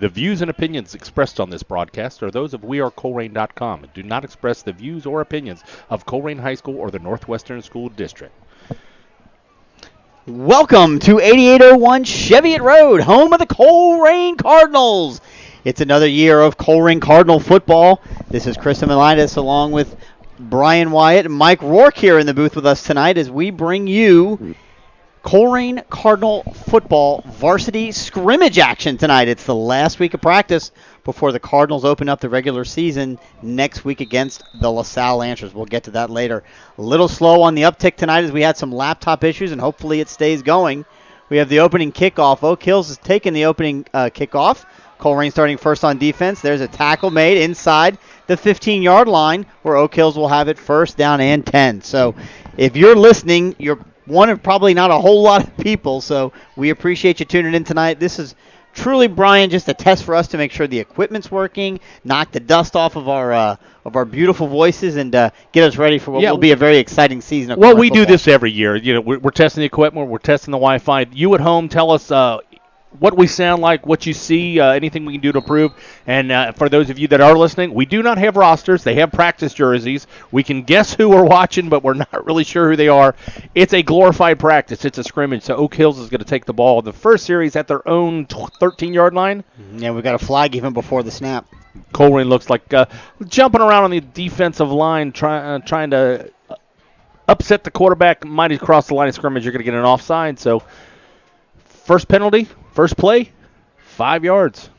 The views and opinions expressed on this broadcast are those of wearecolerain.com and do not express the views or opinions of Colerain High School or the Northwestern School District. Welcome to 8801 Cheviot Road, home of the Colerain Cardinals. It's another year of Colerain Cardinal football. This is Chris Emilides along with Brian Wyatt and Mike Rourke here in the booth with us tonight as we bring you Colerain Cardinal football varsity scrimmage action tonight. It's the last week of practice before the Cardinals open up the regular season next week against the LaSalle Lancers. We'll get to that later. A little slow on the uptick tonight as we had some laptop issues, and hopefully it stays going. We have the opening kickoff. Oak Hills has taken the opening kickoff. Colerain starting first on defense. There's a tackle made inside the 15-yard line where Oak Hills will have it first down and 10. So if you're listening, you're one of probably not a whole lot of people, so we appreciate you tuning in tonight. This is truly, Brian, just a test for us to make sure the equipment's working, knock the dust off of our beautiful voices, and get us ready for what will be a very exciting season of Well, we football. do this every year. You know, we're testing the equipment, we're testing the Wi-Fi. You at home, tell us what we sound like, what you see, anything we can do to improve. And for those of you that are listening, we do not have rosters. They have practice jerseys. We can guess who we're watching, but we're not really sure who they are. It's a glorified practice. It's a scrimmage. So Oak Hills is going to take the ball. The first series at their own 13-yard line. Yeah, we got a flag even before the snap. Colerain looks like jumping around on the defensive line, trying to upset the quarterback. Might he cross the line of scrimmage, you're going to get an offside. So first penalty, first play, 5 yards.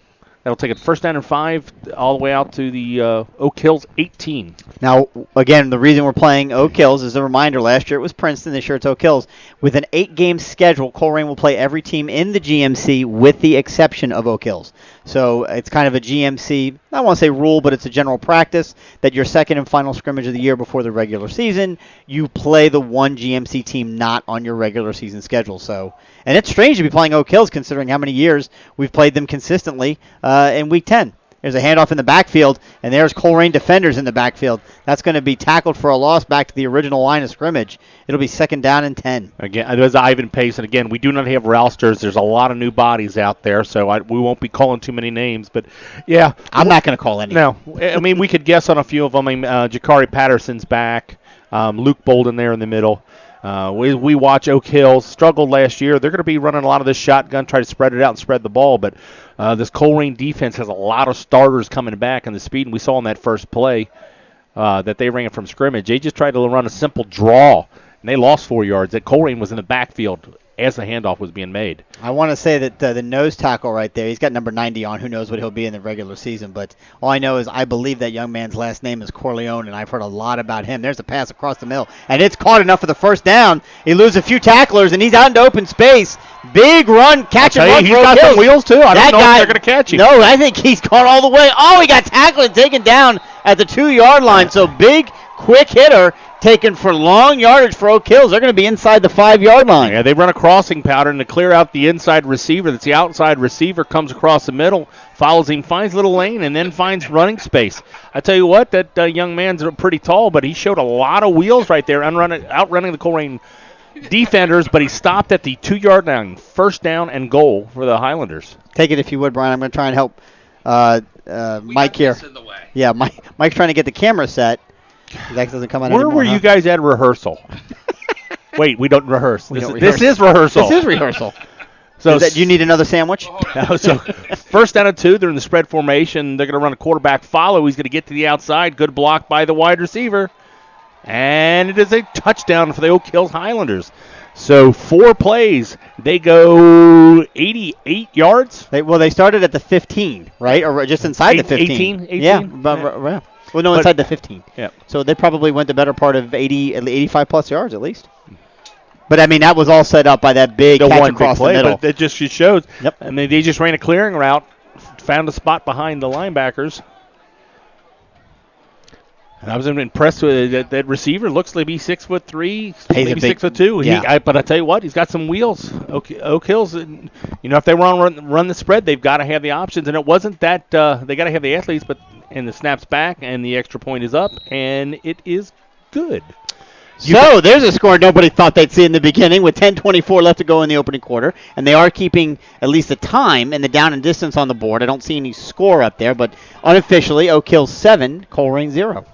That'll take it first down and 5 all the way out to the Oak Hills 18. Now, again, the reason we're playing Oak Hills is a reminder. Last year it was Princeton. This year it's Oak Hills. With an 8-game schedule, Colerain will play every team in the GMC with the exception of Oak Hills. So it's kind of a GMC, I don't want to say rule, but it's a general practice that your second and final scrimmage of the year before the regular season, you play the one GMC team not on your regular season schedule. So, and it's strange to be playing Oak Hills considering how many years we've played them consistently in Week 10. There's a handoff in the backfield, and there's Colerain defenders in the backfield. That's going to be tackled for a loss back to the original line of scrimmage. It'll be second down and 10. Again, there's Ivan Pace, and again, we do not have rosters. There's a lot of new bodies out there, so we won't be calling too many names. But, yeah. I'm not going to call any. No. I mean, we could guess on a few of them. I mean, Jakari Patterson's back. Luke Bolden there in the middle. We watch Oak Hills. Struggled last year. They're going to be running a lot of this shotgun, try to spread it out and spread the ball. But this Colerain defense has a lot of starters coming back, and the speed we saw in that first play that they ran from scrimmage. They just tried to run a simple draw, and they lost 4 yards. That Colerain was in the backfield as the handoff was being made. I want to say that the nose tackle right there, he's got number 90 on. Who knows what he'll be in the regular season, but all I know is I believe that young man's last name is Colerain, and I've heard a lot about him. There's a pass across the middle, and it's caught enough for the first down. He loses a few tacklers, and he's out into open space. Big run, catch and run. He's got some wheels, too. I don't know if they're going to catch him. No, I think he's caught all the way. Oh, he got tackled and taken down at the 2-yard line, so big, quick hitter. Taken for long yardage for Oak Hills. They're going to be inside the 5-yard line. Yeah, they run a crossing pattern to clear out the inside receiver. That's the outside receiver, comes across the middle, follows him, finds little lane, and then finds running space. I tell you what, that young man's pretty tall, but he showed a lot of wheels right there, outrunning the Colerain defenders, but he stopped at the 2-yard line. First down and goal for the Highlanders. Take it if you would, Brian. I'm going to try and help Mike here. Yeah, Mike's trying to get the camera set. That doesn't come out Where anymore, were you guys at rehearsal? Wait, we don't rehearse. This is rehearsal. This is rehearsal. So do you need another sandwich? So first down and 2, they're in the spread formation. They're going to run a quarterback follow. He's going to get to the outside. Good block by the wide receiver. And it is a touchdown for the Oak Hills Highlanders. So 4 plays. They go 88 yards. They started at the 15, right? Or just inside the 15. 18? Yeah. Well, no, inside the 15. Yeah. So they probably went the better part of 85-plus yards at least. But, I mean, that was all set up by that big catch across the middle. But it just shows. Yep. I mean, they just ran a clearing route, found a spot behind the linebackers. And I was impressed with that receiver. Looks like he's 6'3", maybe 6'2". Yeah. But I tell you what, he's got some wheels. Oak Hills, if they want to run the spread, they've got to have the options. And it wasn't that they got to have the athletes, but and the snap's back and the extra point is up, and it is good. So there's a score nobody thought they'd see in the beginning with 10:24 left to go in the opening quarter. And they are keeping at least the time and the down and distance on the board. I don't see any score up there, but unofficially, Oak Hill 7, Colerain 0.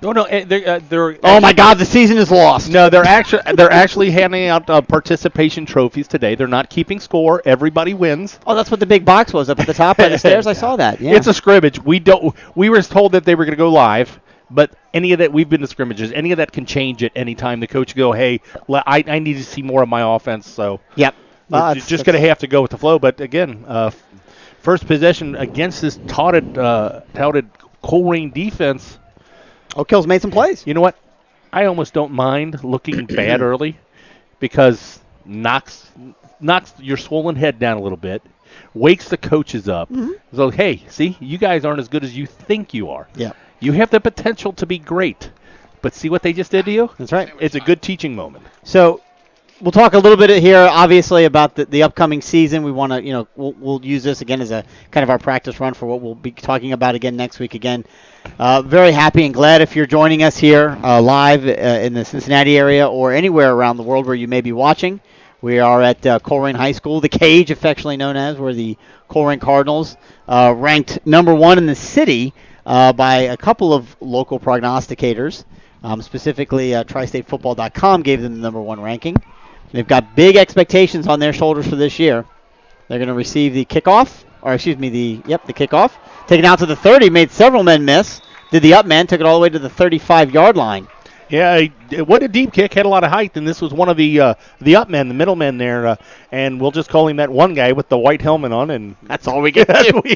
No, they're. Oh my God, the season is lost. No, they're actually handing out participation trophies today. They're not keeping score. Everybody wins. Oh, that's what the big box was up at the top by the stairs. I saw that. Yeah. It's a scrimmage. We were told that they were going to go live, but any of that, we've been to scrimmages. Any of that can change at any time. The coach go, hey, I need to see more of my offense. So yep, we're just going to have to go with the flow. But again, first possession against this touted Colerain defense. Oak Hill's made some plays. You know what? I almost don't mind looking bad early because knocks your swollen head down a little bit, wakes the coaches up. Mm-hmm. So, hey, see, you guys aren't as good as you think you are. Yeah. You have the potential to be great, but see what they just did to you? That's right. It's a good teaching moment. So we'll talk a little bit here, obviously, about the upcoming season. We want to, we'll use this again as a kind of our practice run for what we'll be talking about again next week. Again, very happy and glad if you're joining us here live in the Cincinnati area or anywhere around the world where you may be watching. We are at Colerain High School, the Cage, affectionately known as. We're the Colerain Cardinals, ranked number 1 in the city by a couple of local prognosticators. Specifically, TriStateFootball.com gave them the number 1 ranking. They've got big expectations on their shoulders for this year. They're going to receive the kickoff, the kickoff. Taken out to the 30, made several men miss. Did the up man, took it all the way to the 35-yard line. Yeah, what a deep kick, had a lot of height, and this was one of the up men, the middle men there, and we'll just call him that one guy with the white helmet on, and that's all we get to do.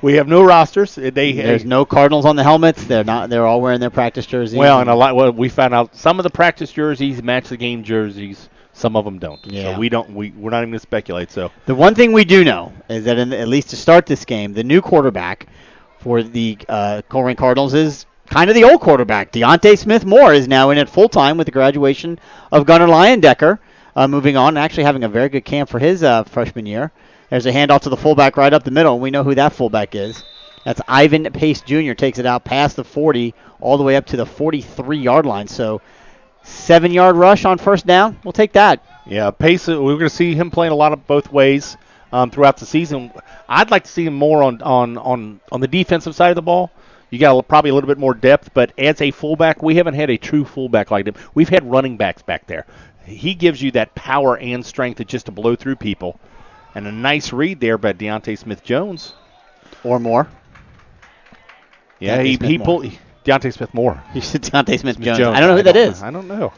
we have no rosters. There's no Cardinals on the helmets. They're all wearing their practice jerseys. Well, and we found out some of the practice jerseys match the game jerseys. Some of them don't. Yeah. So we're not even going to speculate. So the one thing we do know is that at least to start this game, the new quarterback for the Colerain Cardinals is kind of the old quarterback. Deontay Smith-Moore is now in at full-time with the graduation of Gunnar Leyendecker, moving on and actually having a very good camp for his freshman year. There's a handoff to the fullback right up the middle, and we know who that fullback is. That's Ivan Pace Jr. Takes it out past the 40 all the way up to the 43-yard line. So 7-yard rush on first down. We'll take that. Yeah, Pace, we're going to see him playing a lot of both ways throughout the season. I'd like to see him more on the defensive side of the ball. You got probably a little bit more depth, but as a fullback, we haven't had a true fullback like him. We've had running backs back there. He gives you that power and strength just to blow through people. And a nice read there by Deontay Smith-Jones. Or more. Yeah, he pulled Deontay Smith-Moore. You said Deontay Smith-Jones. I don't know who that is. I don't know.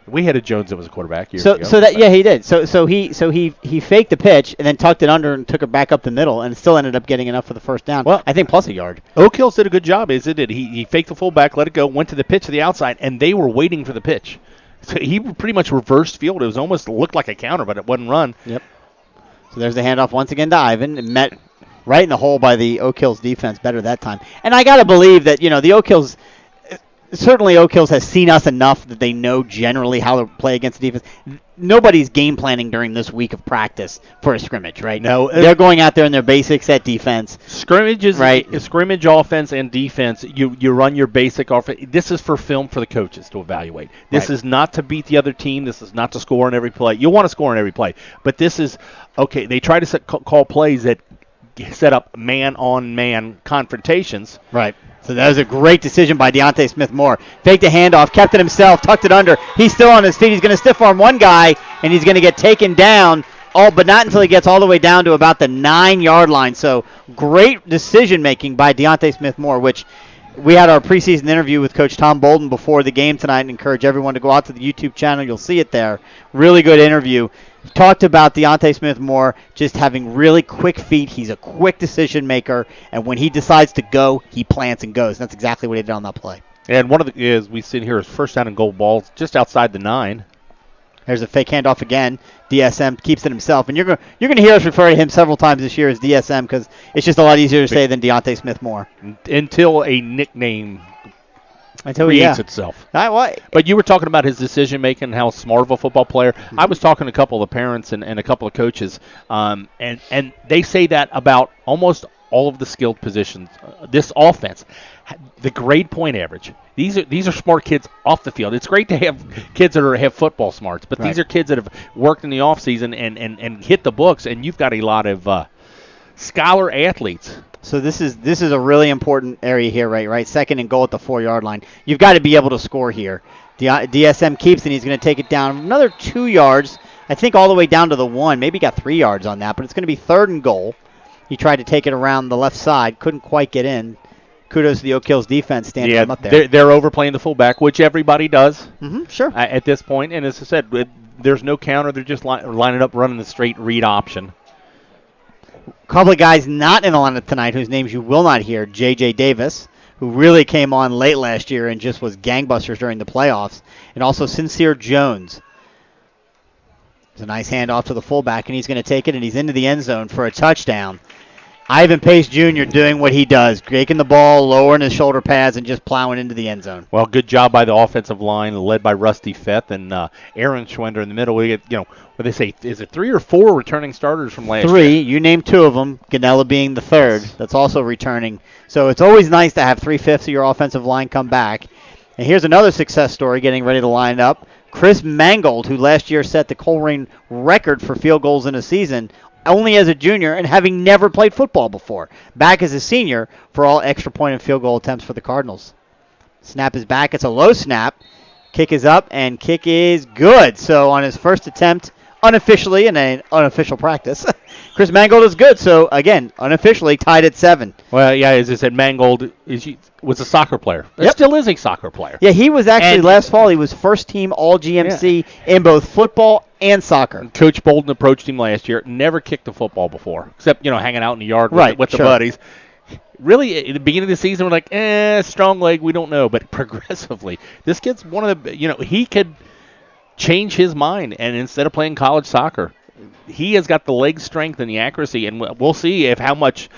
We had a Jones that was a quarterback years ago. He did. So he faked the pitch and then tucked it under and took it back up the middle and still ended up getting enough for the first down. Well, I think plus a yard. Oak Hills did a good job, He faked the fullback, let it go, went to the pitch to the outside, and they were waiting for the pitch. So he pretty much reversed field. It was almost looked like a counter, but it wasn't run. Yep. So there's the handoff once again to Ivan. It met right in the hole by the Oak Hills defense better that time. And I got to believe that, the Oak Hills, certainly Oak Hills has seen us enough that they know generally how to play against the defense. Nobody's game planning during this week of practice for a scrimmage, right? No. They're going out there in their basic set defense. Scrimmage is right. Scrimmage offense and defense. You run your basic offense. This is for film for the coaches to evaluate. This is not to beat the other team. This is not to score on every play. You want to score on every play. But this is, okay, they try to call plays that set up man-on-man confrontations. Right. So that was a great decision by Deontay Smith-Moore. Faked the handoff, kept it himself, tucked it under. He's still on his feet. He's going to stiff arm one guy, and he's going to get taken down, but not until he gets all the way down to about the 9-yard line. So great decision-making by Deontay Smith-Moore, which we had our preseason interview with Coach Tom Bolden before the game tonight, and encourage everyone to go out to the YouTube channel. You'll see it there. Really good interview. Talked about Deontay Smith-Moore just having really quick feet. He's a quick decision maker, and when he decides to go, he plants and goes. That's exactly what he did on that play. And one of the is we see here is first down and goal balls just outside the 9. There's a fake handoff again. DSM keeps it himself, and you're going to hear us refer to him several times this year as DSM because it's just a lot easier to say than Deontay Smith-Moore. Until a nickname creates itself. But you were talking about his decision making and how smart of a football player. Mm-hmm. I was talking to a couple of parents and a couple of coaches, and they say that about almost all of the skilled positions. This offense, the grade point average. These are smart kids off the field. It's great to have kids that have football smarts, but these are kids that have worked in the offseason and hit the books, and you've got a lot of scholar athletes. So this is a really important area here, right? Second and goal at the 4-yard line. You've got to be able to score here. DSM keeps, and he's going to take it down another 2 yards, I think all the way down to the 1. Maybe got 3 yards on that, but it's going to be 3rd and goal. He tried to take it around the left side, couldn't quite get in. Kudos to the Oak Hills defense standing him up there. They're overplaying the fullback, which everybody does. Sure. At this point, and as I said, there's no counter. They're just lining up, running the straight read option. A couple of guys not in the lineup tonight whose names you will not hear. J.J. Davis, who really came on late last year and just was gangbusters during the playoffs. And also Sincere Jones. It's a nice handoff to the fullback, and he's going to take it, and he's into the end zone for a touchdown. Ivan Pace Jr. doing what he does, taking the ball, lowering his shoulder pads, and just plowing into the end zone. Well, good job by the offensive line, led by Rusty Feth and Aaron Schwender in the middle. We get, what they say, is it 3 or 4 returning starters from last year? 3. You named 2 of them, Ganella being the 3rd. That's also returning. So it's always nice to have 3/5 of your offensive line come back. And here's another success story getting ready to line up. Chris Mangold, who last year set the Colerain record for field goals in a season, only as a junior and having never played football before. Back as a senior for all extra point and field goal attempts for the Cardinals. Snap is back. It's a low snap. Kick is up, and kick is good. So on his first attempt, unofficially in an unofficial practice, Chris Mangold is good. So, again, unofficially tied at 7. Well, yeah, as I said, Mangold was a soccer player. Still is a soccer player. Yeah, he was actually last fall. He was first team All-GMC in both football and soccer. Coach Bolden approached him last year. Never kicked a football before, except the hanging out in the yard with the buddies. Really, at the beginning of the season, we're like, strong leg, we don't know. But progressively, this kid's one of the, he could change his mind, and instead of playing college soccer, he has got the leg strength and the accuracy, and we'll see if how much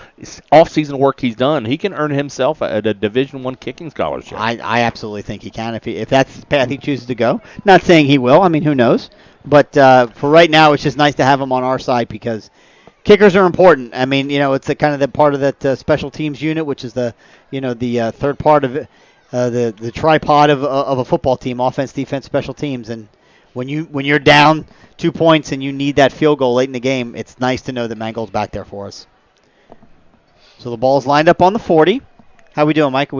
off-season work he's done. He can earn himself a Division I kicking scholarship. I absolutely think he can if that's the path he chooses to go. Not saying he will. I mean, who knows? But for right now, it's just nice to have him on our side because kickers are important. I mean, it's the kind of the part of that special teams unit, which is the third part of it, the tripod of a football team: offense, defense, special teams. And when you're down 2 points and you need that field goal late in the game, it's nice to know that Mangold's back there for us. So the ball's lined up on the 40. How we doing, Mike?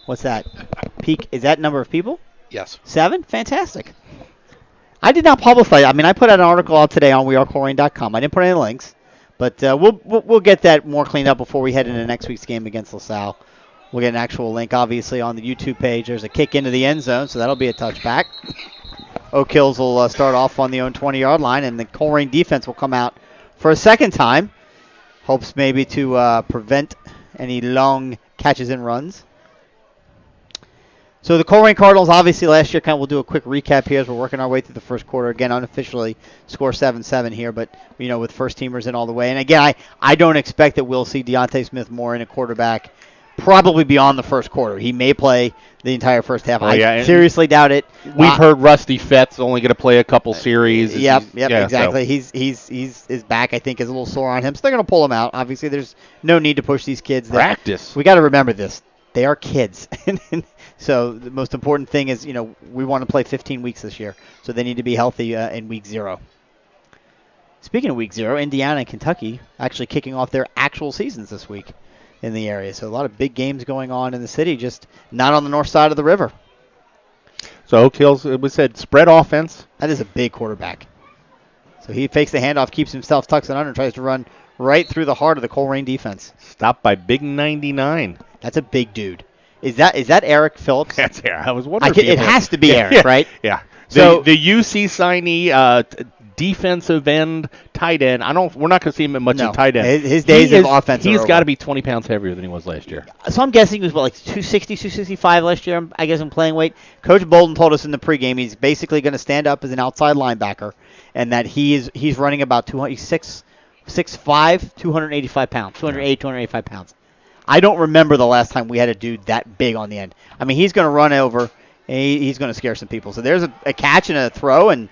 What's that? Peak? Is that number of people? Yes. 7? Fantastic. I did not publicize. I mean, I put out an article out today on wearecolerain.com. I didn't put any links, but we'll get that more cleaned up before we head into next week's game against LaSalle. We'll get an actual link, obviously, on the YouTube page. There's a kick into the end zone, so that'll be a touchback. Oak Hills will start off on the own 20-yard line, and the Colerain defense will come out for a second time. Hopes maybe to prevent any long catches and runs. So the Colerain Cardinals, obviously, last year, we'll do a quick recap here as we're working our way through the first quarter. Again, unofficially score 7-7 here, but, with first-teamers in all the way. And, again, I don't expect that we'll see Deontay Smith-Moore in a quarterback probably beyond the first quarter. He may play the entire first half. I seriously doubt it. We've heard Rusty Fett's only going to play a couple series. Yep, exactly. So. He's back, I think, is a little sore on him. So they're going to pull him out. Obviously, there's no need to push these kids. Practice. We got to remember this. They are kids. So the most important thing is, we want to play 15 weeks this year. So they need to be healthy in week 0. Speaking of week 0, Indiana and Kentucky actually kicking off their actual seasons this week in the area. So a lot of big games going on in the city, just not on the north side of the river. So Oak Hills, we said spread offense. That is a big quarterback. So he fakes the handoff, keeps himself tucked and under, and tries to run right through the heart of the Colerain defense. Stopped by Big 99. That's a big dude. Is that Eric Phillips? That's Eric. I was wondering. It has to be Eric, right? Yeah. So the UC signee, defensive end, tight end. We're not going to see him much in tight end. His days of offense. He's got to be 20 pounds heavier than he was last year. So I'm guessing he was 260, 265 last year. I guess in playing weight. Coach Bolden told us in the pregame he's basically going to stand up as an outside linebacker, and that he's running about 6'5", 285 pounds, 285 pounds. I don't remember the last time we had a dude that big on the end. I mean, he's going to run over, and he's going to scare some people. So there's a catch and a throw, and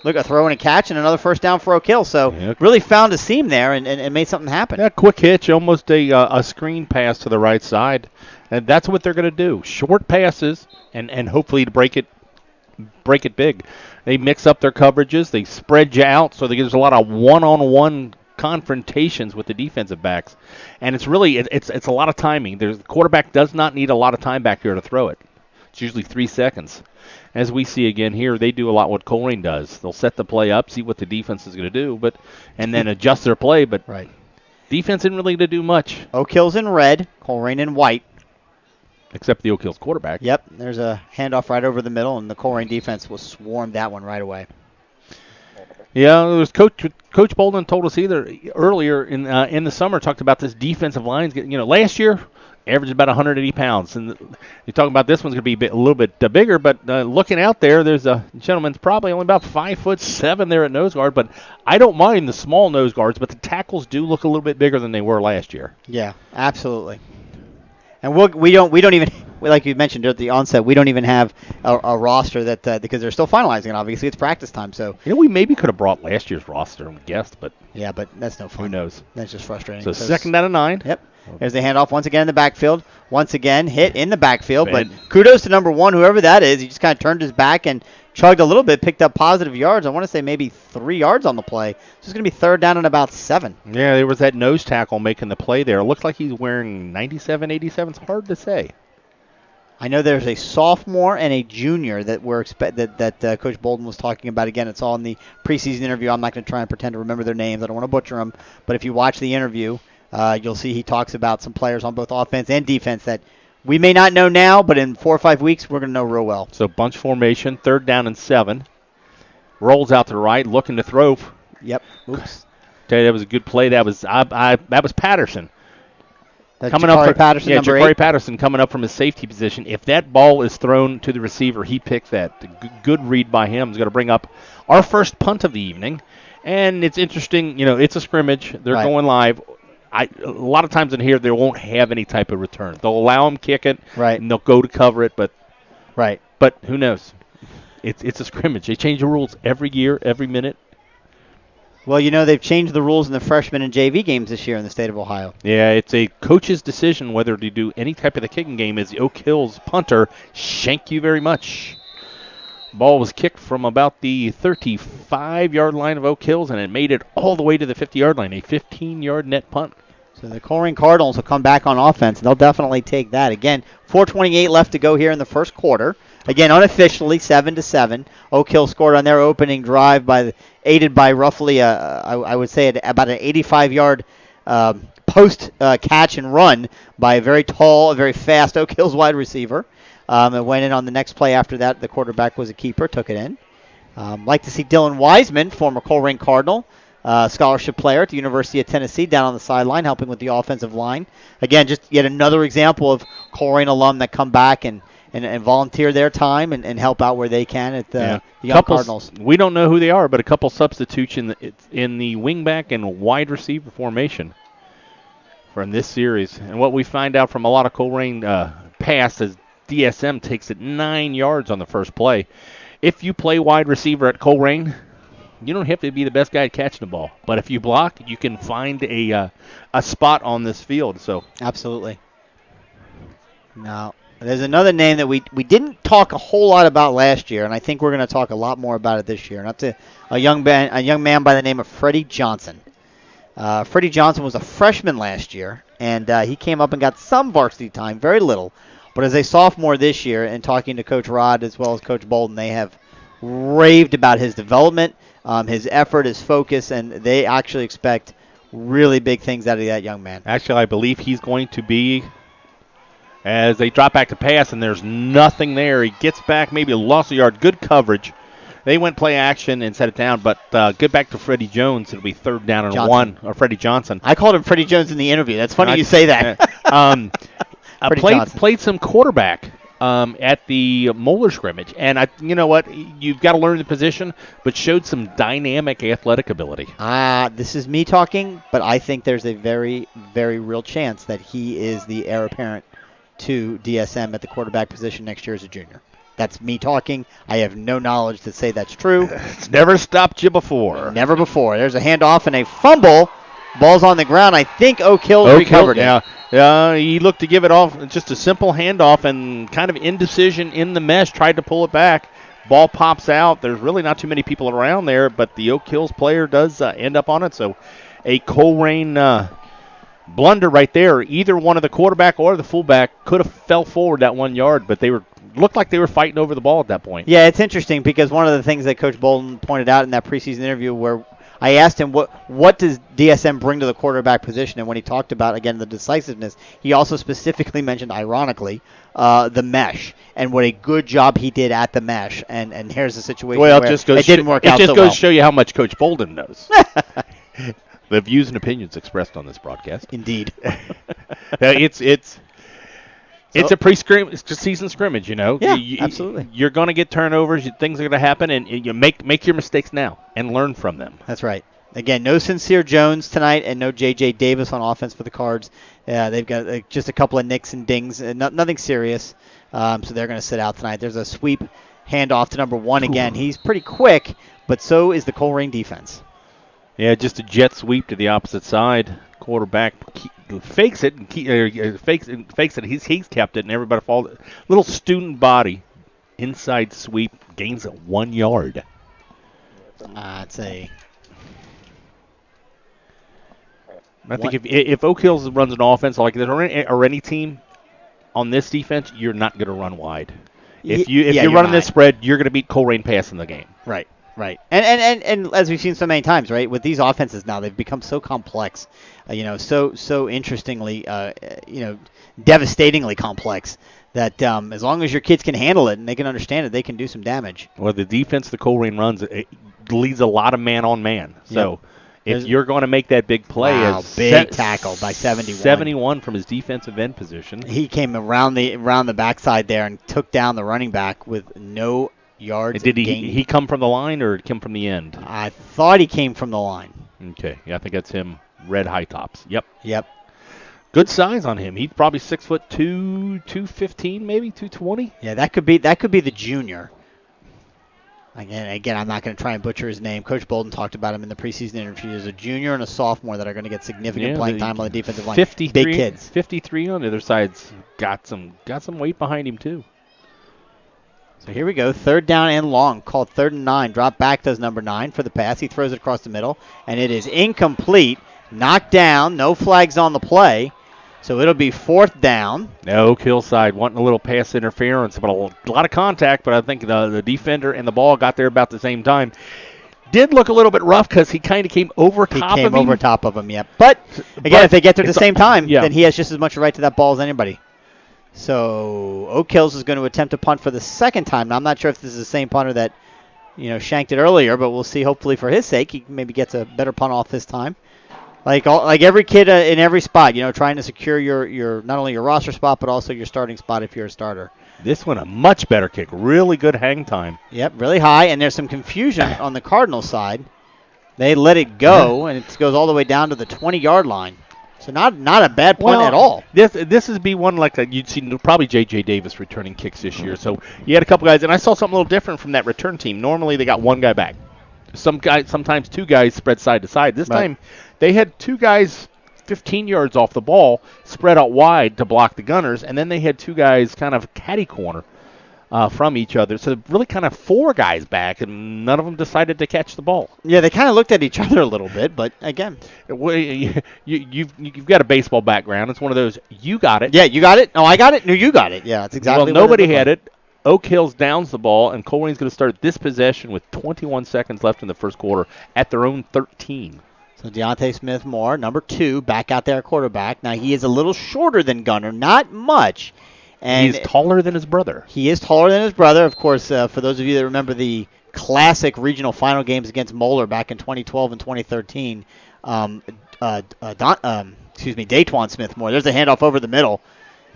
look, a throw and a catch and another first down for Oak Hill. So really found a seam there and made something happen. Yeah, quick hitch, almost a screen pass to the right side. And that's what they're going to do. Short passes and hopefully to break it big. They mix up their coverages. They spread you out, so there's a lot of one-on-one confrontations with the defensive backs. And it's really it's a lot of timing. The quarterback does not need a lot of time back here to throw it. It's usually 3 seconds. As we see again here, they do a lot what Colerain does. They'll set the play up, see what the defense is going to do, and then adjust their play. But right. Defense isn't really going to do much. Oak Hill's in red, Colerain in white. Except the Oak Hill's quarterback. Yep, there's a handoff right over the middle, and the Colerain defense will swarm that one right away. Yeah, it was Coach Bolden told us earlier in the summer, talked about this defensive lines. Last year, averaged about 180 pounds. And you talk about this one's going to be a little bit bigger, but looking out there, there's a gentleman's probably only about 5'7" there at nose guard. But I don't mind the small nose guards, but the tackles do look a little bit bigger than they were last year. Yeah, absolutely. And we don't even, like you mentioned at the onset, we don't even have a roster that because they're still finalizing it. Obviously, it's practice time, so we maybe could have brought last year's roster and guessed, but yeah, but that's no fun. Who knows? That's just frustrating. So second down and 9. Yep. There's the handoff once again in the backfield. Once again, hit in the backfield, but kudos to number 1, whoever that is. He just kind of turned his back and chugged a little bit, picked up positive yards. I want to say maybe 3 yards on the play. So it's going to be third down and about 7. Yeah, there was that nose tackle making the play there. It looks like he's wearing 97, 87. It's hard to say. I know there's a sophomore and a junior that that Coach Bolden was talking about. Again, it's all in the preseason interview. I'm not going to try and pretend to remember their names. I don't want to butcher them. But if you watch the interview, you'll see he talks about some players on both offense and defense that we may not know now, but in 4 or 5 weeks, we're going to know real well. So bunch formation, third down and 7. Rolls out to the right, looking to throw. Yep. Oops. Tell you, that was a good play. That was Patterson. Coming up for Patterson, number 8. Patterson coming up from his safety position. If that ball is thrown to the receiver, he picked that. Good read by him. Is going to bring up our first punt of the evening. And it's interesting, it's a scrimmage. They're going live. A lot of times in here, they won't have any type of return. They'll allow them kick it, and they'll go to cover it, but who knows? It's a scrimmage. They change the rules every year, every minute. Well, they've changed the rules in the freshman and JV games this year in the state of Ohio. Yeah, it's a coach's decision whether to do any type of the kicking game as the Oak Hills punter. Thank you very much. Ball was kicked from about the 35-yard line of Oak Hills, and it made it all the way to the 50-yard line, a 15-yard net punt. So the Colerain Cardinals will come back on offense, and they'll definitely take that. Again, 4:28 left to go here in the first quarter. Again, unofficially, 7-7. Oak Hill scored on their opening drive aided by roughly, I would say, about an 85-yard post catch and run by a very tall, very fast Oak Hills wide receiver. It went in on the next play after that. The quarterback was a keeper, took it in. Like to see Dylan Wiseman, former Colerain Cardinal, scholarship player at the University of Tennessee, down on the sideline helping with the offensive line. Again, just yet another example of Colerain alum that come back and volunteer their time and help out where they can at the young Cardinals. We don't know who they are, but a couple substitutes in the wingback and wide receiver formation from this series. And what we find out from a lot of Colerain pass is DSM takes it 9 yards on the first play. If you play wide receiver at Colerain, you don't have to be the best guy at catching the ball. But if you block, you can find a spot on this field. So absolutely. Now, there's another name that we didn't talk a whole lot about last year, and I think we're going to talk a lot more about it this year. And that's a young man by the name of Freddy Johnson. Freddy Johnson was a freshman last year, and he came up and got some varsity time, very little. But as a sophomore this year, and talking to Coach Rod as well as Coach Bolden, they have raved about his development, his effort, his focus, and they actually expect really big things out of that young man. Actually, I believe he's going to be, as they drop back to pass, and there's nothing there. He gets back, maybe a loss of yard, good coverage. They went play action and set it down, but get back to Freddie Jones. It'll be third down and 1, or Freddie Johnson. I called him Freddie Jones in the interview. That's funny you say that. Played some quarterback at the Moeller scrimmage, and you know what? You've got to learn the position, but showed some dynamic athletic ability. This is me talking, but I think there's a very, very real chance that he is the heir apparent to DSM at the quarterback position next year as a junior. That's me talking. I have no knowledge to say that's true. It's never stopped you before. Never before. There's a handoff and a fumble. Ball's on the ground. I think Oak Hills recovered it. Yeah, he looked to give it off, just a simple handoff and kind of indecision in the mesh, tried to pull it back. Ball pops out. There's really not too many people around there, but the Oak Hills player does end up on it. So a Colerain blunder right there. Either one of the quarterback or the fullback could have fell forward that 1 yard, but looked like they were fighting over the ball at that point. Yeah, it's interesting because one of the things that Coach Bolden pointed out in that preseason interview where I asked him what does DSM bring to the quarterback position, and when he talked about, again, the decisiveness, he also specifically mentioned, ironically, the mesh and what a good job he did at the mesh. And here's the situation where it didn't work out so well. It just goes to show you how much Coach Bolden knows. The views and opinions expressed on this broadcast. Indeed. It's a pre-season scrimmage, you know. Yeah, absolutely. You're going to get turnovers. Things are going to happen, and you make your mistakes now and learn from them. That's right. Again, no Sincere Jones tonight and no J.J. Davis on offense for the Cards. They've got just a couple of nicks and dings, nothing serious. So they're going to sit out tonight. There's a sweep handoff to number 1 again. He's pretty quick, but so is the Colerain defense. Yeah, just a jet sweep to the opposite side. Quarterback fakes it and fakes it. He's kept it, and everybody falls. Little student body, inside sweep, gains 1 yard. I'd say. I think if Oak Hills runs an offense like that or any team on this defense, you're not going to run wide. If you're running this spread, you're going to beat Colerain passing the game. Right. Right, and as we've seen so many times, right, with these offenses now, they've become so complex, so interestingly, devastatingly complex that as long as your kids can handle it and they can understand it, they can do some damage. Well, the defense the Colerain runs, it leads a lot of man-on-man. So if you're going to make that big play, big tackle by 71 from his defensive end position. He came around the backside there and took down the running back with no yards. Did he come from the line or come from the end? I thought he came from the line. Okay, yeah, I think that's him. Red high tops. Yep. Good size on him. He's probably 6'2", 215, maybe 220. Yeah, that could be the junior. Again, I'm not going to try and butcher his name. Coach Bolden talked about him in the preseason interview. There's a junior and a sophomore that are going to get significant playing time on the defensive line. 53, big kids. 53 on the other side's got some weight behind him too. So here we go, 3rd down and long, called 3rd and 9. Drop back does number 9 for the pass. He throws it across the middle, and it is incomplete. Knocked down, no flags on the play. So it'll be 4th down. No, Hillside wanting a little pass interference, but a lot of contact, but I think the defender and the ball got there about the same time. Did look a little bit rough because he kind of came over top of him. He came over top of him, yeah. But, again, if they get there at the same time, then he has just as much right to that ball as anybody. So Oak Hills is going to attempt to punt for the second time. Now, I'm not sure if this is the same punter that, shanked it earlier, but we'll see. Hopefully for his sake, he maybe gets a better punt off this time. Like every kid in every spot, trying to secure your not only your roster spot but also your starting spot if you're a starter. This one a much better kick. Really good hang time. Yep, really high, and there's some confusion on the Cardinals side. They let it go, and it goes all the way down to the 20-yard line. So not a bad punt at all. This is be one like you'd see probably J.J. Davis returning kicks this year. So you had a couple guys, and I saw something a little different from that return team. Normally they got one guy back. Sometimes two guys spread side to side. This time they had two guys 15 yards off the ball spread out wide to block the Gunners, and then they had two guys kind of catty corner from each other. So really kind of four guys back, and none of them decided to catch the ball. Yeah, they kind of looked at each other a little bit, but again. You've got a baseball background. It's one of those, you got it. Yeah, you got it. No, I got it. No, you got it. Yeah, that's exactly what nobody had it. Oak Hills downs the ball, and Colerain's going to start this possession with 21 seconds left in the first quarter at their own 13. So Deontay Smith-Moore, number 2, back out there at quarterback. Now, he is a little shorter than Gunner, not much. And he's taller than his brother. He is taller than his brother. Of course, for those of you that remember the classic regional final games against Moeller back in 2012 and 2013, Daytwan Smith-Moore. There's a handoff over the middle.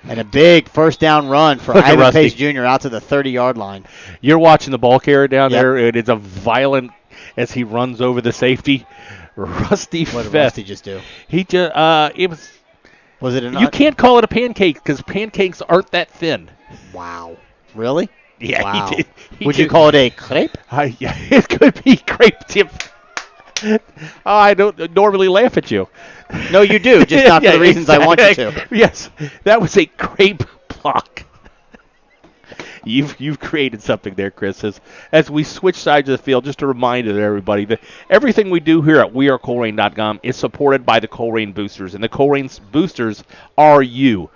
And a big first down run for Ivan Pace Jr. out to the 30-yard line. You're watching the ball carrier down there. It is a violent as he runs over the safety. Rusty What did Rusty just do? He just it was. Was it a? You can't call it a pancake because pancakes aren't that thin. Wow. Really? Yeah, Wow. he did. Would you call it a crepe? Yeah, it could be crepe tip. I don't normally laugh at you. No, you do, just not for the reasons I want you to. Yes, that was a crepe block. You've created something there, Chris. As we switch sides of the field, just a reminder to everybody that everything we do here at wearecolerain.com is supported by the Colerain Boosters, and the Colerain Boosters are you,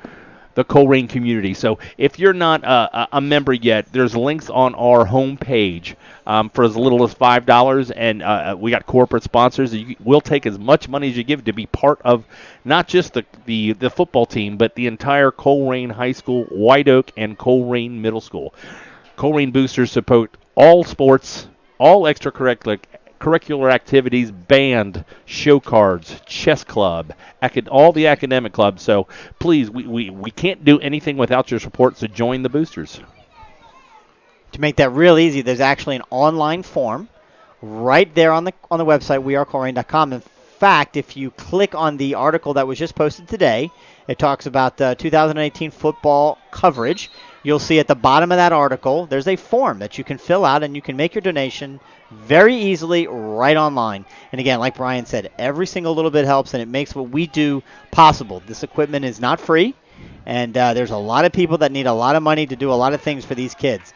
the Colerain community. So if you're not a member yet, there's links on our homepage for as little as $5, and we got corporate sponsors. We'll take as much money as you give to be part of not just the football team, but the entire Colerain High School, White Oak, and Colerain Middle School. Colerain Boosters support all sports, all extracurricular activities, band, show cards, chess club, all the academic clubs. So please, we can't do anything without your support, so join the Boosters. To make that real easy, there's actually an online form right there on the website, wearecolerain.com. In fact, if you click on the article that was just posted today, it talks about 2018 football coverage. You'll see at the bottom of that article, there's a form that you can fill out, and you can make your donation very easily right online. And again, like Brian said, every single little bit helps, and it makes what we do possible. This equipment is not free, and there's a lot of people that need a lot of money to do a lot of things for these kids.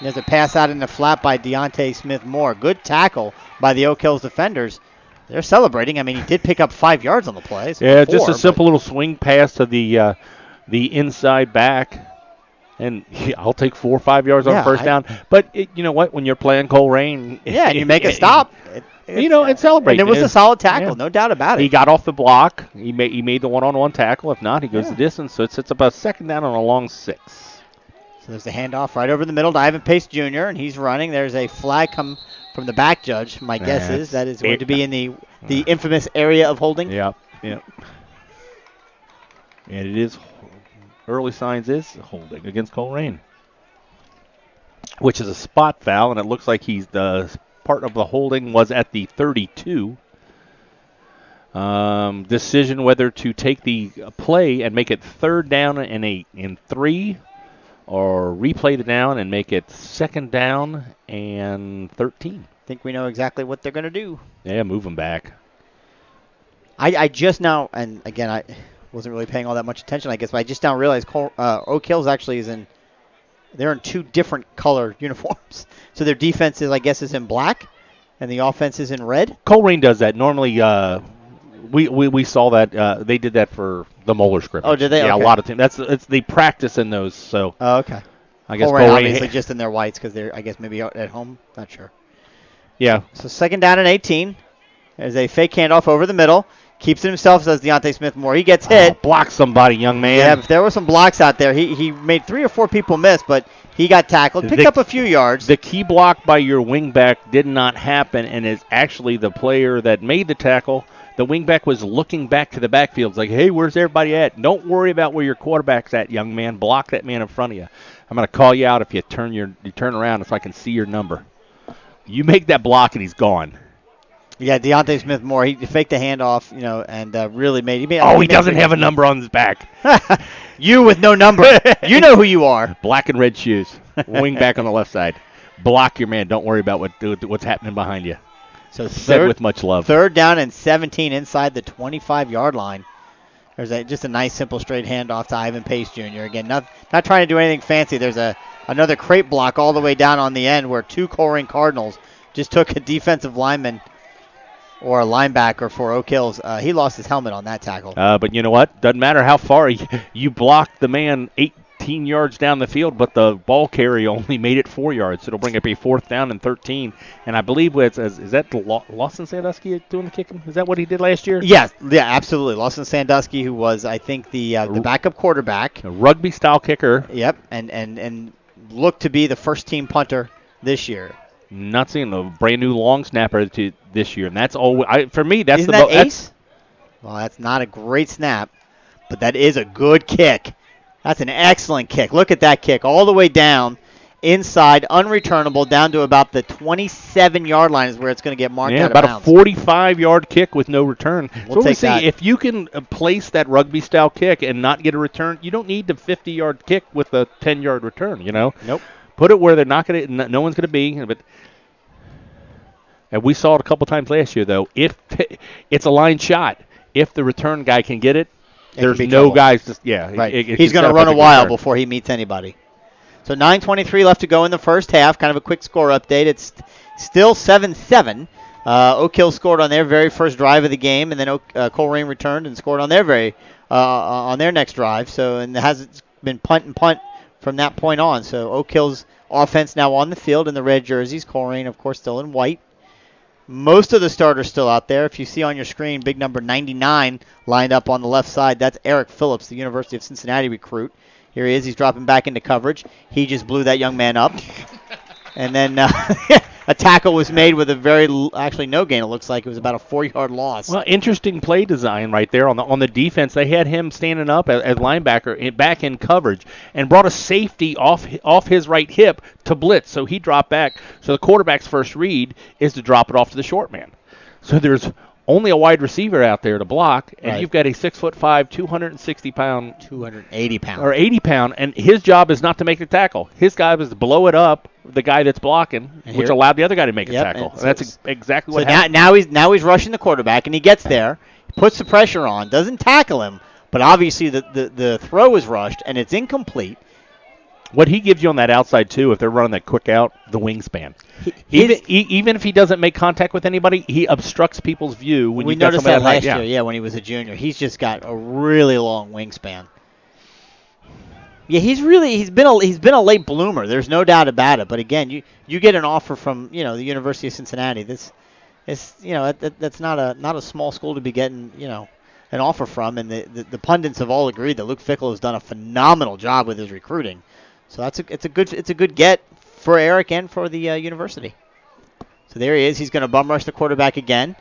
There's a pass out in the flat by Deontay Smith-Moore. Good tackle by the Oak Hills defenders. They're celebrating. I mean, he did pick up 5 yards on the play. So yeah, just a simple little swing pass to the inside back. And I'll take 4 or 5 yards on first down. But you know what? When you're playing Colerain, and you make a stop. And celebrate. And it was a solid tackle, no doubt about it. He got off the block. He made the one-on-one tackle. If not, he goes the distance. So it sets up a second down on a long 6. So there's the handoff right over the middle to Ivan Pace Jr., and he's running. There's a flag come from the back judge. My guess is that is going to be in the infamous area of holding. Yep. And it is, early signs is holding against Colerain, which is a spot foul, and it looks like the part of the holding was at the 32. Decision whether to take the play and make it third down in 3, or replay the down and make it second down and 13. I think we know exactly what they're going to do. Yeah, move them back. I just now, and again, I wasn't really paying all that much attention, I guess, but I just now realized Oak Hills actually they're in 2 different color uniforms. So their defense is, I guess, is in black, and the offense is in red. Colerain does that. Normally, we saw that. They did that for the Moeller scrimmage. Oh, did they? Yeah, okay. A lot of teams. It's they practice in those. So. Oh, okay. I guess Colerain obviously just in their whites because they're, I guess, maybe out at home. Not sure. Yeah. So second down and 18. There's a fake handoff over the middle. Keeps it himself, says Deontay Smith-Moore. He gets hit. Block somebody, young man. Yeah, if there were some blocks out there. He made 3 or 4 people miss, but he got tackled. Picked up a few yards. The key block by your wingback did not happen, and is actually the player that made the tackle. The wingback was looking back to the backfield. It's like, hey, where's everybody at? Don't worry about where your quarterback's at, young man. Block that man in front of you. I'm going to call you out if you turn around so I can see your number. You make that block, and he's gone. Yeah, Deontay Smith-Moore, he faked the handoff, and really made. He doesn't have a number on his back. You with no number. You know who you are. Black and red shoes. Wing back on the left side. Block your man. Don't worry about what's happening behind you. So said with much love. Third down and 17 inside the 25-yard line. There's just a nice, simple, straight handoff to Ivan Pace Jr. Again, not trying to do anything fancy. There's another crepe block all the way down on the end where 2 Colerain Cardinals just took a defensive lineman or a linebacker for Oak Hills. He lost his helmet on that tackle. But you know what? Doesn't matter how far you blocked the man 18 yards down the field, but the ball carrier only made it 4 yards. So it'll bring up a 4th down and 13. And I believe is that Lawson Sandusky doing the kicking? Is that what he did last year? Yes, yeah, absolutely. Lawson Sandusky, who was, I think, the backup quarterback. A rugby-style kicker. Yep, and looked to be the first-team punter this year. Not seeing a brand new long snapper this year, and that's all. For me, that's Isn't the that ace. Well, that's not a great snap, but that is a good kick. That's an excellent kick. Look at that kick all the way down, inside, unreturnable, down to about the 27-yard line is where it's going to get marked out of bounds. About a 45-yard kick with no return. We'll take that. If you can place that rugby-style kick and not get a return, you don't need the 50-yard kick with a 10-yard return. Nope. Put it where they're not going to. No one's going to be. But and we saw it a couple times last year, though. If it's a line shot, if the return guy can get it, there's no trouble. guys. Just Right. It He's going to run a while before he meets anybody. So 9:23 left to go in the first half. Kind of a quick score update. It's still 7-7. Oak Hill scored on their very first drive of the game, and then Colerain returned and scored on their next drive. So and it hasn't been punt and punt from that point on. So Oak Hill's offense now on the field in the red jerseys. Colerain, of course, still in white. Most of the starters still out there. If you see on your screen, big number 99 lined up on the left side. That's Eric Phillips, the University of Cincinnati recruit. Here he is. He's dropping back into coverage. He just blew that young man up. And then a tackle was made with actually no gain. It looks like it was about a 4-yard loss. Well, interesting play design right there on the defense. They had him standing up as linebacker back in coverage and brought a safety off his right hip to blitz. So he dropped back. So the quarterback's first read is to drop it off to the short man. So there's only a wide receiver out there to block, and you've got a 6'5", 260-pound, 280-pound, or 80-pound, and his job is not to make the tackle. His job is to blow it up, the guy that's blocking, which allowed the other guy to make a tackle. And that's exactly what happened. Now he's rushing the quarterback, and he gets there, puts the pressure on, doesn't tackle him, but obviously the throw is rushed, and it's incomplete. What he gives you on that outside, too, if they're running that quick out, the wingspan. Even if he doesn't make contact with anybody, he obstructs people's view. When we noticed that last year, when he was a junior. He's just got a really long wingspan. Yeah, he's been a late bloomer. There's no doubt about it. But again, you get an offer from the University of Cincinnati. That's not a small school to be getting an offer from. And the pundits have all agreed that Luke Fickle has done a phenomenal job with his recruiting. So it's a good get for Eric and for the university. So there he is. He's going to bum rush the quarterback again.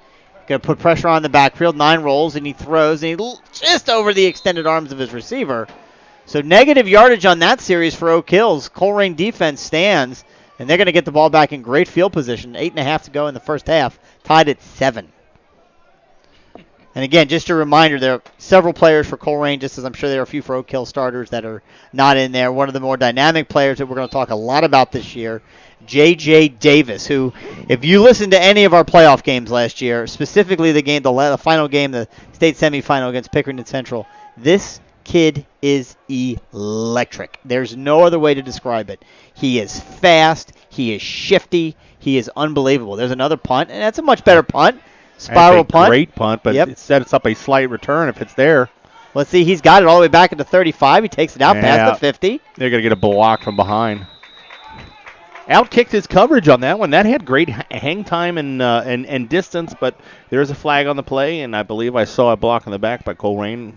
Going to put pressure on the backfield. 9 rolls, and he throws, and he just over the extended arms of his receiver. So negative yardage on that series for Oak Hills. Colerain defense stands, and they're going to get the ball back in great field position. 8.5 to go in the first half, tied at 7. And again, just a reminder, there are several players for Colerain, just as I'm sure there are a few for Oak Hill starters that are not in there. One of the more dynamic players that we're going to talk a lot about this year, J.J. Davis, who, if you listen to any of our playoff games last year, specifically the final game, the state semifinal against Pickering and Central, this kid is electric. There's no other way to describe it. He is fast. He is shifty. He is unbelievable. There's another punt, and that's a much better punt. Spiral punt. Great punt, but it sets up a slight return if it's there. Let's see. He's got it all the way back at the 35. He takes it out past the 50. They're going to get a block from behind. Outkicked his coverage on that one. That had great hang time and distance, but there's a flag on the play, and I believe I saw a block in the back by Colerain.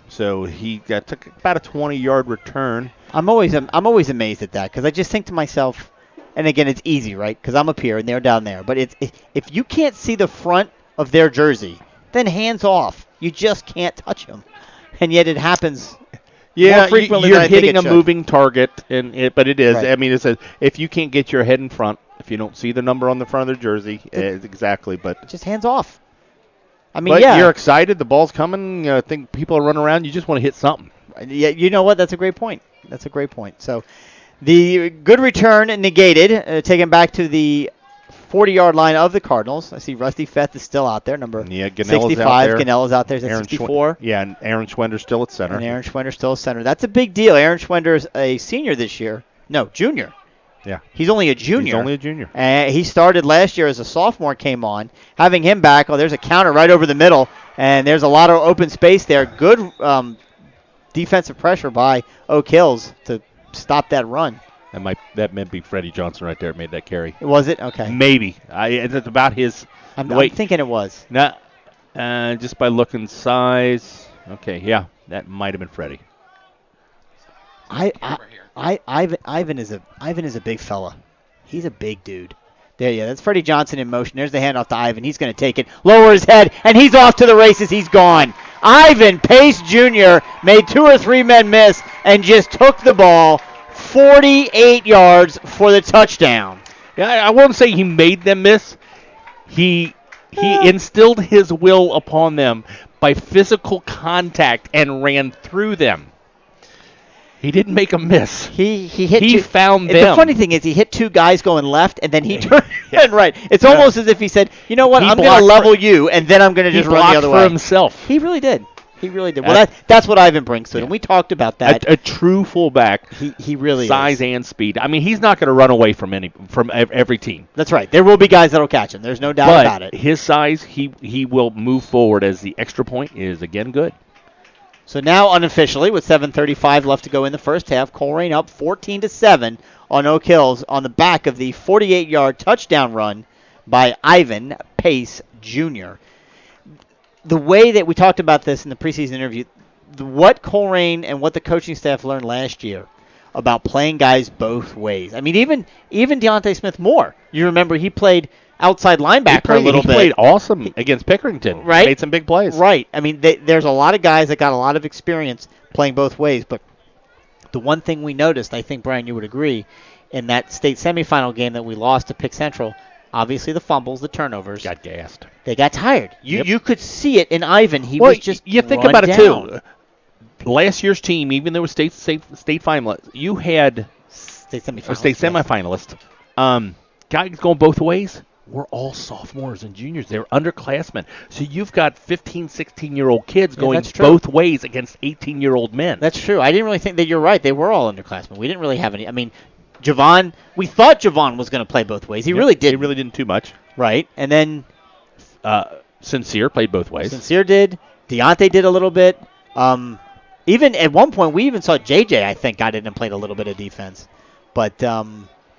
So he took about a 20-yard return. I'm always amazed at that because I just think to myself, and again, it's easy, right? Because I'm up here and they're down there. But if you can't see the front of their jersey, then hands off. You just can't touch them. And yet it happens more frequently you're than I think hitting it a moving target, but it is. Right. I mean, if you can't get your head in front, if you don't see the number on the front of their jersey, exactly. But just hands off. I mean, but you're excited. The ball's coming. I think people are running around. You just want to hit something. Yeah, you know what? That's a great point. So the good return negated, taken back to the 40-yard line of the Cardinals. I see Rusty Feth is still out there, number 65. Ganella's out there. Is at 64. And Aaron Schwender's still at center. That's a big deal. Aaron Schwender's a senior this year. No, junior. Yeah. He's only a junior. He started last year as a sophomore, came on. Having him back, there's a counter right over the middle, and there's a lot of open space there. Good defensive pressure by Oak Hills to stop that run. That might be Freddy Johnson right there made that carry. Was it? Okay. Maybe. It's about his. I'm thinking it was. Just by looking size. Okay, yeah, that might have been Freddy. Ivan is a big fella. He's a big dude. That's Freddy Johnson in motion. There's the handoff to Ivan. He's going to take it, lower his head, and he's off to the races. He's gone. Ivan Pace Jr. made 2 or 3 men miss and just took the ball 48 yards for the touchdown. Yeah, I won't say he made them miss. He instilled his will upon them by physical contact and ran through them. He didn't make a miss. He hit. He found them. The funny thing is, he hit two guys going left, and then he turned right. It's almost as if he said, "You know what? I'm going to level you, and then I'm going to just run the other way." He blocked for himself. He really did. He really did. Well, that's what Ivan brings to it, and we talked about that. A true fullback. He really size and speed. I mean, he's not going to run away from every team. That's right. There will be guys that'll catch him. There's no doubt about it. His size, he will move forward as the extra point is again good. So now, unofficially, with 7:35 left to go in the first half, Colerain up 14-7 on Oak Hills on the back of the 48-yard touchdown run by Ivan Pace Jr. The way that we talked about this in the preseason interview, what Colerain and what the coaching staff learned last year about playing guys both ways. I mean, even Deontay Smith Moore. You remember he played outside linebacker a little bit. He played awesome against Pickerington. Right. Made some big plays. Right. I mean, there's a lot of guys that got a lot of experience playing both ways. But the one thing we noticed, I think, Brian, you would agree, in that state semifinal game that we lost to Pick Central, obviously the fumbles, the turnovers. Got gassed. They got tired. You could see it in Ivan. He was just you think run about down. it, too. Last year's team, even though it was state finalists, you had state semifinalists. State semifinalists. Guys going both ways. We're all sophomores and juniors. They're underclassmen. So you've got 15, 16-year-old kids going both ways against 18-year-old men. That's true. I didn't really think that you're right. They were all underclassmen. We didn't really have any. I mean, Javon, we thought Javon was going to play both ways. He really did. He really didn't too much. Right. And then Sincere played both ways. Sincere did. Deontay did a little bit. Even at one point, we even saw JJ, I think, got in and played a little bit of defense. But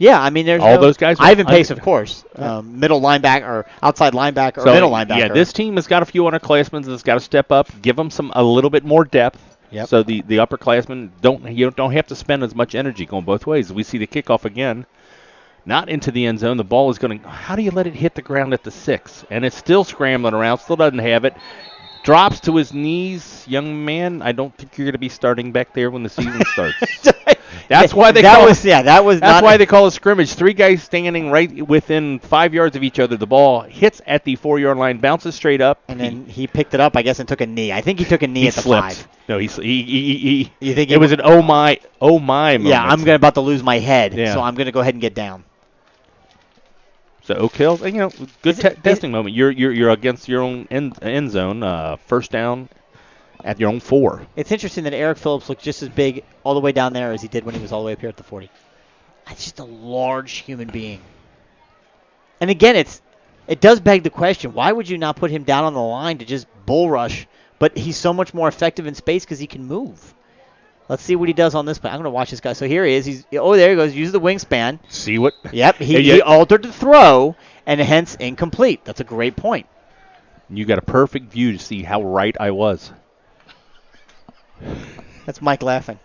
yeah, I mean, there's all those guys. Ivan Pace, of course, middle linebacker or outside linebacker or middle linebacker. Yeah, this team has got a few underclassmen that's got to step up, give them a little bit more depth. Yep. So the upperclassmen don't have to spend as much energy going both ways. We see the kickoff again, not into the end zone. The ball is going. How do you let it hit the ground at the 6? And it's still scrambling around. Still doesn't have it. Drops to his knees, young man. I don't think you're going to be starting back there when the season starts. That's why they call it scrimmage. 3 guys standing right within 5 yards of each other. The ball hits at the 4-yard line, bounces straight up, and then he picked it up, I guess, and took a knee. I think he took a knee at the slipped. 5. No, he you think it was an oh my moment. Yeah, I'm about to lose my head, so I'm going to go ahead and get down. So Oak Hill, good testing moment. You're against your own end zone, first down at your own 4. It's interesting that Eric Phillips looked just as big all the way down there as he did when he was all the way up here at the 40. That's just a large human being. And again, it does beg the question, why would you not put him down on the line to just bull rush? But he's so much more effective in space because he can move. Let's see what he does on this play. I'm going to watch this guy. So here he is. There he goes. Use the wingspan. See what? Yep. He altered the throw, and hence incomplete. That's a great point. You got a perfect view to see how right I was. That's Mike laughing.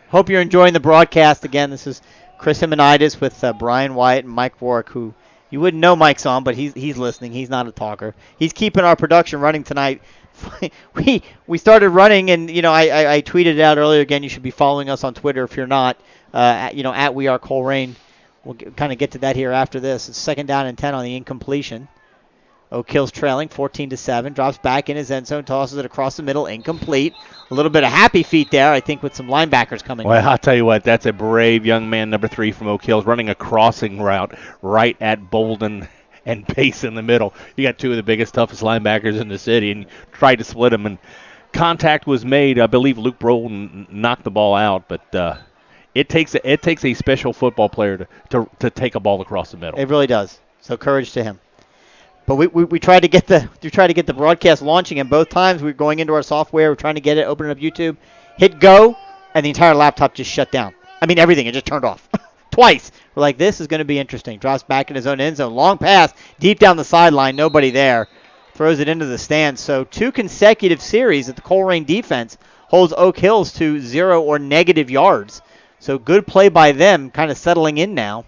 Hope you're enjoying the broadcast. Again, this is Chris Himonitis with Brian Wyatt and Mike Rourke, who you wouldn't know Mike's on, but he's listening. He's not a talker. He's keeping our production running tonight. We started running, and I tweeted it out earlier. Again, you should be following us on Twitter if you're not. At We Are Colerain. We'll kind of get to that here after this. It's 2nd down and 10 on the incompletion. Oak Hill's trailing 14-7. Drops back in his end zone, tosses it across the middle, incomplete. A little bit of happy feet there, I think, with some linebackers coming. Well, I'll tell you what, that's a brave young man, number 3 from Oak Hills, running a crossing route right at Bolden and Pace in the middle. You got 2 of the biggest, toughest linebackers in the city, and tried to split them. And contact was made. I believe Luke Bolden knocked the ball out, but it takes a special football player to take a ball across the middle. It really does. So courage to him. But we tried to get the broadcast launching, and both times we were going into our software, we're trying to get it, open up YouTube, hit go, and the entire laptop just shut down. I mean, everything, it just turned off. Twice. We're like, this is going to be interesting. Drops back in his own end zone. Long pass, deep down the sideline, nobody there. Throws it into the stands. So 2 consecutive series that the Colerain defense holds Oak Hills to 0 or negative yards. So good play by them, kind of settling in now.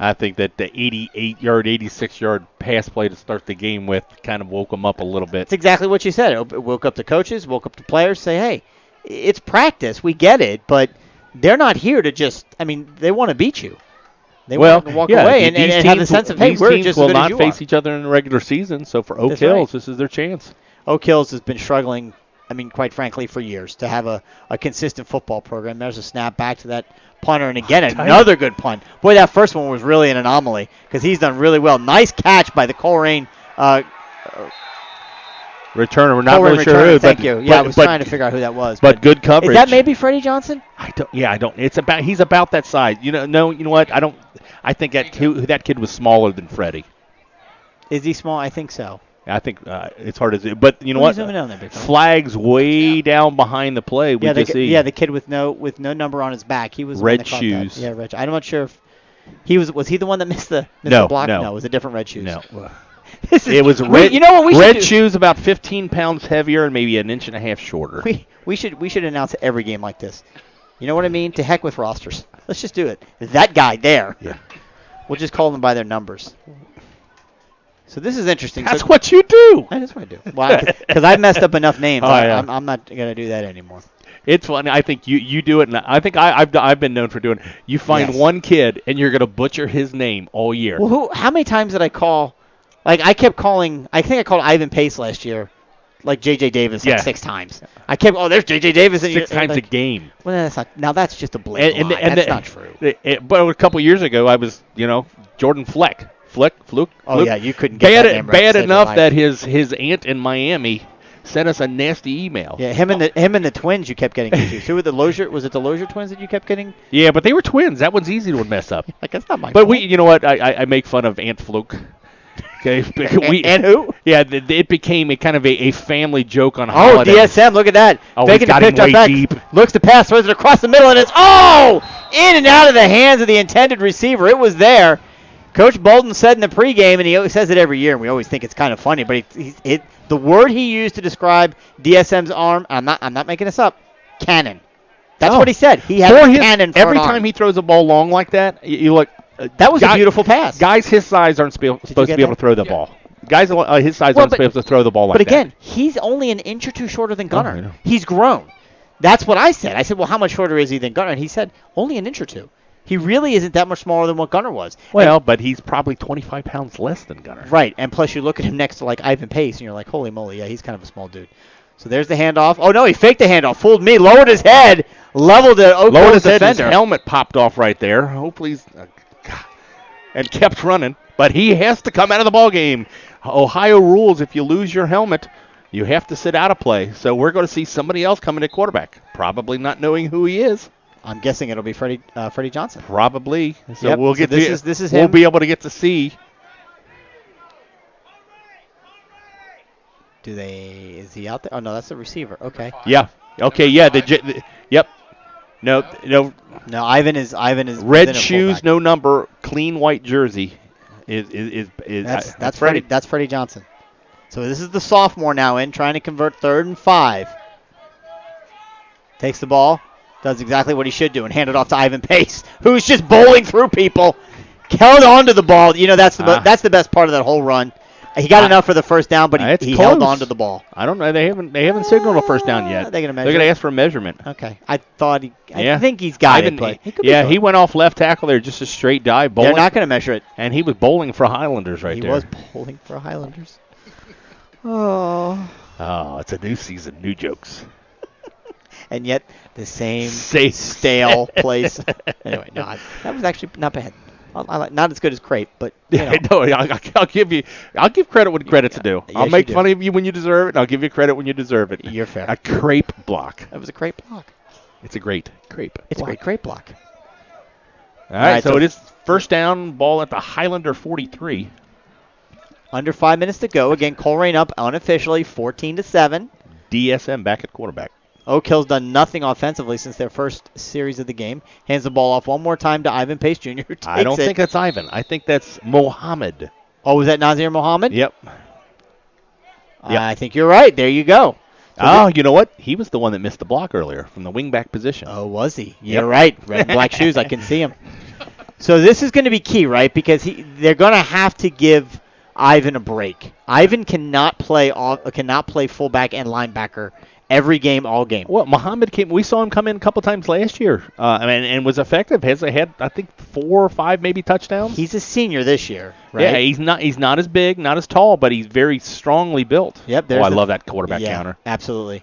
I think that the 88-yard, 86-yard pass play to start the game with kind of woke them up a little bit. That's exactly what you said. It woke up the coaches, woke up the players, say, hey, it's practice. We get it, but they're not here to just, they want to beat you. They want to walk away and have the sense of, hey, we're just as good as you are. These teams will not face each other in the regular season, so for Oak Hills, this is their chance. Oak Hills has been struggling I mean, quite frankly, for years to have a consistent football program. There's a snap back to that punter, and again, another good punt. Boy, that first one was really an anomaly because he's done really well. Nice catch by the Colerain returner. We're not Colerain really sure returner. who. Thank you. Yeah, I was trying to figure out who that was. But good coverage. Is that maybe Freddy Johnson? I don't. He's about that size. You know what? I think that kid was smaller than Freddie. Is he small? I think so. I think it's hard to do. But you know what? Flags way down behind the play. The kid with no number on his back. He was red shoes. Yeah, red. I'm not sure if he was he the one that missed the block? No, it was a different red shoes. No. It was red. You know what we red shoes, about 15 pounds heavier and maybe an inch and a half shorter. We should announce every game like this. You know what I mean? To heck with rosters. Let's just do it. That guy there. Yeah. We'll just call them by their numbers. So this is interesting. That's what you do. That's what I do. Well, because I messed up enough names. Yeah. I'm not going to do that anymore. It's funny. I think you do it, and I think I've been known for doing it. You find one kid, and you're going to butcher his name all year. Well, how many times did I call? Like, I kept calling. I think I called Ivan Pace last year, like J.J. Davis, 6 times. I kept, there's J.J. Davis. 6 times a game. Well, that's not. Now that's just a blatant lie. That's not true. But a couple years ago, I was, Jordan Fluke. Oh, yeah, you couldn't get that name right. Bad enough that his aunt in Miami sent us a nasty email. Yeah, him and the twins you kept getting confused. Who were the Lozier? Was it the Lozier twins that you kept getting? Yeah, but they were twins. That one's easy to mess up. Like, that's not my fault. But you know what? I make fun of Aunt Fluke. Okay, and who? Yeah, it became a kind of a family joke on holidays. DSM, look at that. He's got him way deep. Looks to pass, throws it across the middle, and it's in and out of the hands of the intended receiver. It was there. Coach Bolden said in the pregame, and he always says it every year, and we always think it's kind of funny, but the word he used to describe DSM's arm, I'm not making this up, cannon. That's what he said. He has a cannon for every time he throws a ball long like that, you look. That was a beautiful pass. Guys his size aren't supposed to be able to throw the ball. Guys his size aren't supposed to throw the ball like that. But again, he's only an inch or two shorter than Gunnar. He's grown. That's what I said. I said, well, how much shorter is he than Gunnar? And he said, only an inch or two. He really isn't that much smaller than what Gunnar was. Well, but he's probably 25 pounds less than Gunnar. Right, and plus you look at him next to like Ivan Pace, and you're like, holy moly, yeah, he's kind of a small dude. So there's the handoff. Oh, no, he faked the handoff, fooled me, lowered his head, leveled the Oakland's defender. His helmet popped off right there. Hopefully he's... and kept running. But he has to come out of the ball game. Ohio rules, if you lose your helmet, you have to sit out of play. So we're going to see somebody else coming to quarterback, probably not knowing who he is. I'm guessing it'll be Freddy Johnson. Probably. So we'll get this is him. We'll be able to get to see. Is he out there? Oh no, that's the receiver. Okay. Yeah. Okay. Yeah. Yep. No. Ivan is red shoes, no number, clean white jersey. That's Freddie. That's Freddy Johnson. So this is the sophomore now trying to convert 3rd and 5. Takes the ball, does exactly what he should do, and hand it off to Ivan Pace, who's just bowling through people. Held onto the ball. That's the best part of that whole run. He got enough for the first down, but he held on to the ball. I don't know. They haven't signaled a first down yet. They're going to ask for a measurement. Okay. I think he's got it. But he went off left tackle there, just a straight dive. Bowling. They're not going to measure it. And he was bowling for Highlanders there. He was bowling for Highlanders. Oh, it's a new season, new jokes. And yet the same stale place. Anyway, no, that was actually not bad. Not as good as crepe, but no, I'll give credit when credit's due. Yes, I'll make fun of you when you deserve it, and I'll give you credit when you deserve it. You're fair. A crepe block. That was a crepe block. It's a great crepe. It's block. a great crepe block. All right, so it is first down, ball at the Highlander 43. Under 5 minutes to go. Again, Colerain up unofficially, 14-7. DSM back at quarterback. Oak Hill's done nothing offensively since their first series of the game. Hands the ball off one more time to Ivan Pace Jr. Who takes I don't think that's Ivan. I think that's Mohammed. Oh, was that Nazir Mohammed? Yep. I think you're right. There you go. You know what? He was the one that missed the block earlier from the wingback position. Oh, was he? You're right. Red and black shoes. I can see him. So this is going to be key, right? Because they're going to have to give Ivan a break. Ivan cannot play fullback and linebacker every game, all game. Well, Muhammad we saw him come in a couple times last year, and was effective. Had I think 4 or 5 maybe touchdowns. He's a senior this year, right? Yeah, he's not as big, not as tall, but he's very strongly built. Yep. I love that quarterback counter. Absolutely.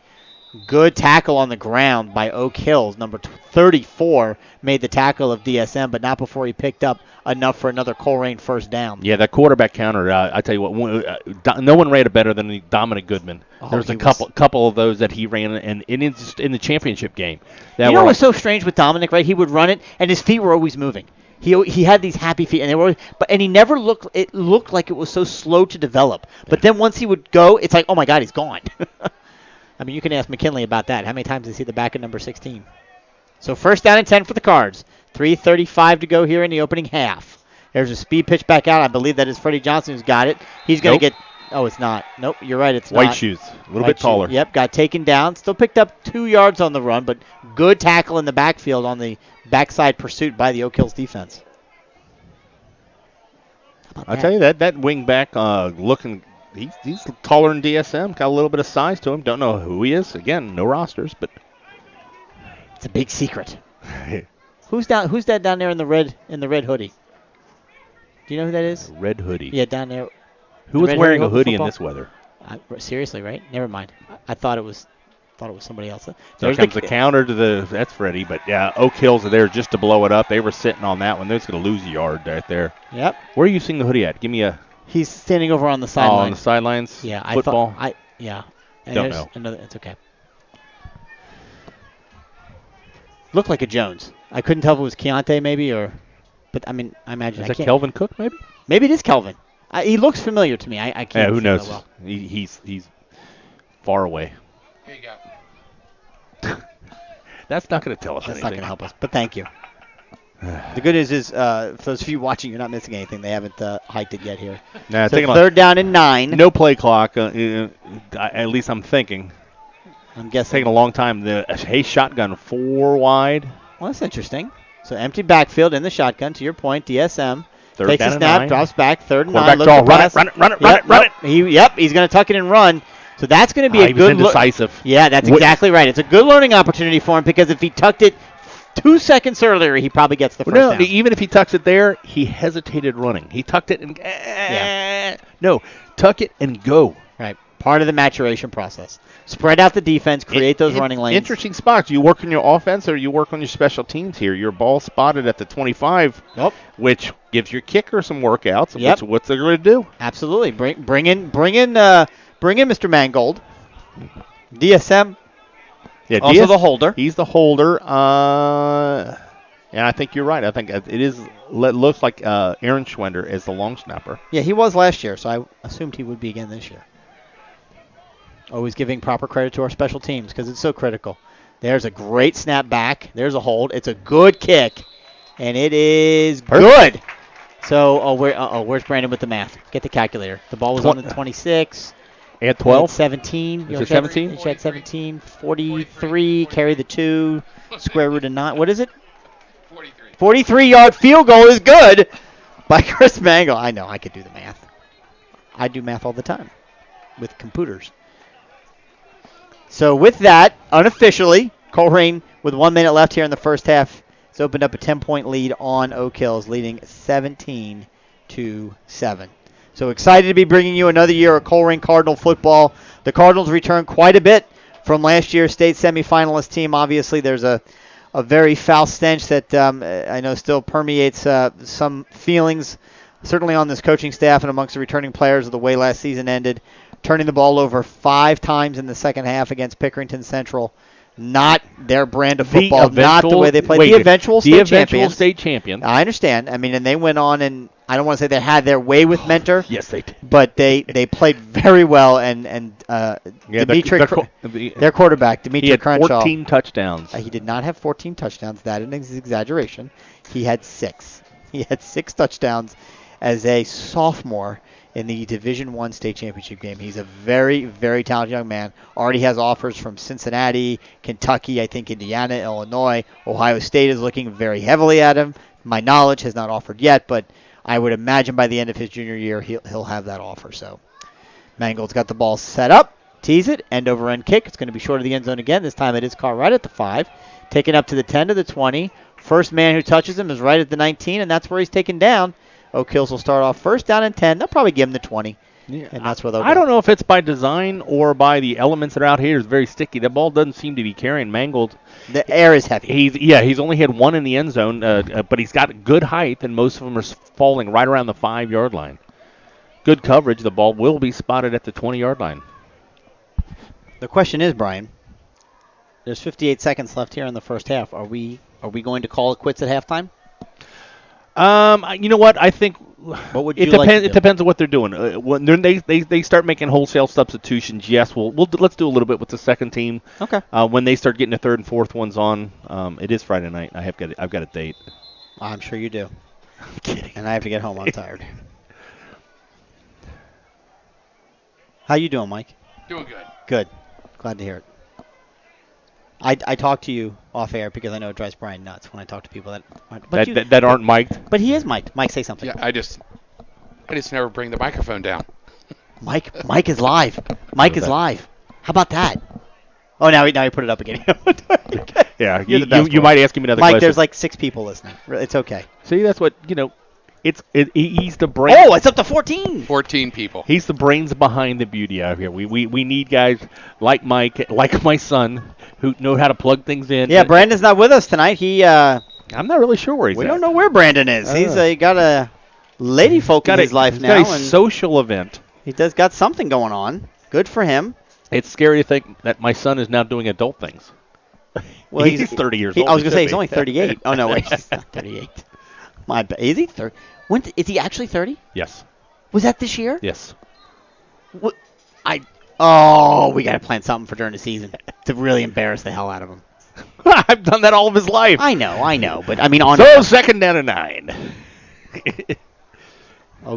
Good tackle on the ground by Oak Hills. Number 34 made the tackle of DSM, but not before he picked up enough for another Colerain first down. Yeah, that quarterback counter, I tell you what, no one ran it better than Dominic Goodman. There was a couple of those that he ran in the championship game. You know what's so strange with Dominic, right? He would run it, and his feet were always moving. He had these happy feet, and they were, and he never looked. It looked like it was so slow to develop. But then once he would go, it's like, oh my God, he's gone. I mean, you can ask McKinley about that. How many times did he see the back of number 16? So first down and 10 for the Cards. 3:35 to go here in the opening half. There's a speed pitch back out. I believe that is Freddy Johnson who's got it. He's going to get. Oh, it's not. Nope, you're right. It's White not. shoes, a little bit taller. Yep, got taken down. Still picked up 2 yards on the run, but good tackle in the backfield on the backside pursuit by the Oak Hills defense. I'll tell you that wing back looking. He's taller than DSM. Got a little bit of size to him. Don't know who he is. Again, no rosters, but it's a big secret. Who's that down there in the red hoodie? Do you know who that is? Red hoodie. Yeah, down there. Who was wearing a hoodie in this weather? Seriously, right? Never mind. I thought it was somebody else. There comes the counter to that's Freddie, but yeah, Oak Hills are there just to blow it up. They were sitting on that one. They're just going to lose a yard right there. Yep. Where are you seeing the hoodie at? Give me a. He's standing over on the sideline. Oh, on the sidelines? Yeah. Football? Yeah. Don't know. It's okay. Looked like a Jones. I couldn't tell if it was Keontae maybe but I mean, I imagine. Is that Kelvin Cook maybe? Maybe it is Kelvin. He looks familiar to me. I can't. Yeah, who knows? Well. He's far away. Here you go. That's not going to tell us That's anything. not going to help us, but thank you. The good news is, for those of you watching, you're not missing anything. They haven't hiked it yet here. Nah, so third down and 9. No play clock. At least I'm thinking. I'm guessing. It's taking a long time. The Hayes shotgun 4 wide. Well, that's interesting. So empty backfield in the shotgun. To your point, DSM Third takes down a snap, and 9. drops back, 3rd and 9. Quarterback draw. Run it. He's going to tuck it and run. So that's going to be a good good indecisive. Yeah, that's exactly right. It's a good learning opportunity for him because if he tucked it 2 seconds earlier, he probably gets the first down. Even if he tucks it there, he hesitated running. He tucked it and no, tuck it and go. Right. Part of the maturation process. Spread out the defense, create those running lanes. Interesting spots. You work on your offense or you work on your special teams here. Your ball spotted at the 25, which gives your kicker some workouts. Yep. What's they going to do? Absolutely. Bring in Mr. Mangold. DSM. Yeah, also the holder. He's the holder. And I think you're right. I think it looks like Aaron Schwender is the long snapper. Yeah, he was last year, so I assumed he would be again this year. Always giving proper credit to our special teams because it's so critical. There's a great snap back. There's a hold. It's a good kick, and it is good. So, where's Brandon with the math? Get the calculator. The ball was on the 26. At 12? 17. Is it 17? She had 17. 43. Carry the 2. Square root of 9. What is it? 43 yard field goal is good by Chris Mangle. I know. I could do the math. I do math all the time with computers. So with that, unofficially, Colerain with 1 minute left here in the first half has opened up a 10-point lead on Oak Hills, leading 17-7. So excited to be bringing you another year of Colerain Cardinal football. The Cardinals returned quite a bit from last year's state semifinalist team. Obviously, there's a very foul stench that I know still permeates some feelings, certainly on this coaching staff and amongst the returning players of the way last season ended. Turning the ball over 5 times in the second half against Pickerington Central. Not their brand of football, not the way they played. The eventual state champion. I understand. I mean, and they went on, and I don't want to say they had their way with Mentor. Yes, they did. But they played very well, and their quarterback, Dimitri Crenshaw. He had 14 touchdowns. He did not have 14 touchdowns. That is an exaggeration. He had 6. He had 6 touchdowns as a sophomore in the Division I state championship game. He's a very, very talented young man. Already has offers from Cincinnati, Kentucky, I think Indiana, Illinois. Ohio State is looking very heavily at him. My knowledge has not offered yet, but I would imagine by the end of his junior year, he'll have that offer. So Mangold's got the ball set up, tease it, end over end kick. It's going to be short of the end zone again. This time it is caught right at the 5, taken up to the 10 to the 20. First man who touches him is right at the 19, and that's where he's taken down. Oak Hills will start off first down and 10. They'll probably give him the 20. Yeah, and that's where they'll I go. don't know if it's by design or by the elements that are out here. It's very sticky. The ball doesn't seem to be carrying mangled. The air is heavy. He's only had one in the end zone, but he's got good height, and most of them are falling right around the 5-yard line. Good coverage. The ball will be spotted at the 20-yard line. The question is, Brian, there's 58 seconds left here in the first half. Are we going to call it quits at halftime? You know what? I think What would you like to do? It depends on what they're doing. When they start making wholesale substitutions, yes, let's do a little bit with the second team. Okay. When they start getting the third and fourth ones on, it is Friday night. I've got a date. I'm sure you do. I'm kidding. And I have to get home. I'm tired. How you doing, Mike? Doing good. Good. Glad to hear it. I talk to you off air because I know it drives Brian nuts when I talk to people that aren't. That aren't mic'd. But he is mic'd. Mike, say something. Yeah, I just never bring the microphone down. Mike is live. Mike is live. How about that? Oh, now he put it up again. Yeah, You're the best you one. might ask him another Mike, question. there's like 6 people listening. It's okay. See, that's what he's the brain. Oh, it's up to 14. 14 people. He's the brains behind the beauty out here. We need guys like Mike, like my son, who know how to plug things in. Yeah, Brandon's not with us tonight. I'm not really sure where he's We at. don't know where Brandon is. He's got a lady folk in his life now. He's got a social event. He got something going on. Good for him. It's scary to think that my son is now doing adult things. Well, he's 30 years old. I was going to say, He he's should only be. 38. Oh, no, wait. He's not 38. My bad. Is he 30? Is he actually 30? Yes. Was that this year? Yes. We got to plan something for during the season to really embarrass the hell out of him. I've done that all of his life. I know. But, I mean, on So, second down and 9.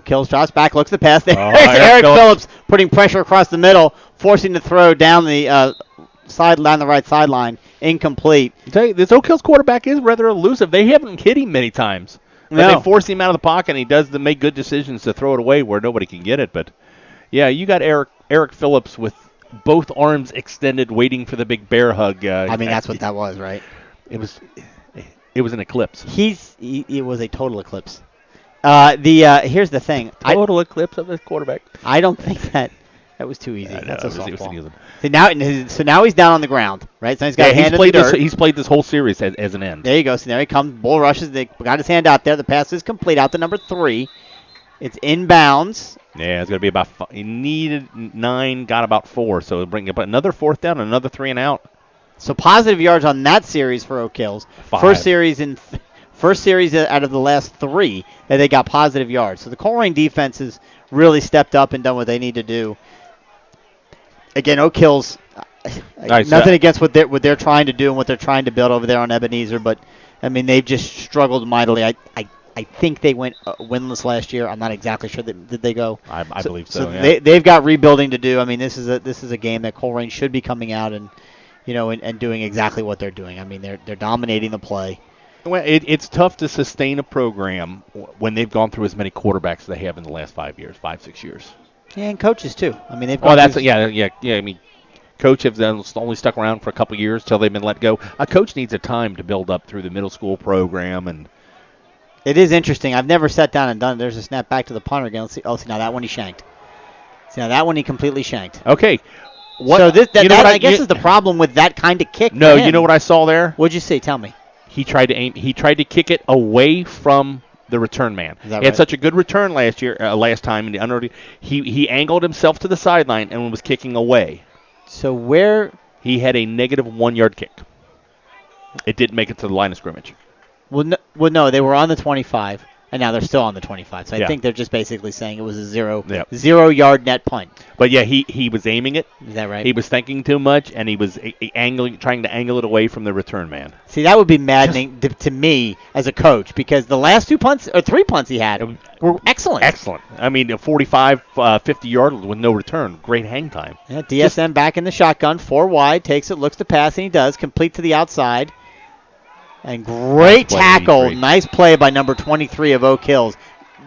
Kills drops back, looks the pass. There's Eric Eric Phillips. Phillips putting pressure across the middle, forcing the throw down the down the right sideline. Incomplete. I tell you, this Oak Hills quarterback is rather elusive. They haven't hit him many times. But No. they force him out of the pocket, and he does make good decisions to throw it away where nobody can get it. But, yeah, you got Eric Phillips with both arms extended, waiting for the big bear hug. That's what that was, right? It was an eclipse. It was a total eclipse. Here's the thing. Total eclipse of the quarterback. I don't think that was too easy. I know, That's a it was softball. easy. So now he's down on the ground, right? So he's got a hand in the dirt. He's played this whole series as an end. There you go. So there he comes. Bull rushes. They got his hand out there. The pass is complete out to number 3. It's inbounds. Yeah, it's going to be about he needed 9, got about 4. So bring up another fourth down, another 3 and out. So positive yards on that series for Oak Hills. 5. First series out of the last 3 that they got positive yards. So the Colerain defense has really stepped up and done what they need to do. Again, Oak Hills, nothing against what they're trying to do and what they're trying to build over there on Ebenezer, but I mean they've just struggled mightily. I think they went winless last year. I'm not exactly sure did they go. I believe so. Yeah. They've got rebuilding to do. I mean this is a game that Colerain should be coming out and and doing exactly what they're doing. I mean they're dominating the play. Well, it's tough to sustain a program when they've gone through as many quarterbacks as they have in the last 5 years, 5-6 years. Yeah, and coaches too. I mean they've. I mean, coach have only stuck around for a couple years till they've been let go. A coach needs a time to build up through the middle school program, and it is interesting. I've never sat down and done it. There's a snap back to the punter again. Let's see. Oh, see now that one he shanked. See now that one he completely shanked. Okay. So I guess is the problem with that kind of kick. No, you know what I saw there? What'd you see? Tell me. He tried to kick it away from the return man. Is that He had right? such a good return last time, and he angled himself to the sideline and was kicking away. So where he had a negative 1 yard kick. It didn't make it to the line of scrimmage. Well, no, they were on the 25, and now they're still on the 25. So I Yeah. think they're just basically saying it was a 0 yard net punt. But yeah, he was aiming it. Is that right? He was thinking too much, and he was trying to angle it away from the return man. See, that would be maddening to me as a coach because the last 3 punts he had were excellent. Excellent. I mean, a 45, 50-yard with no return. Great hang time. Yeah, DSM back in the shotgun, 4 wide, takes it, looks to pass, and he does. Complete to the outside. And great tackle. Nice play by number 23 of Oak Hills.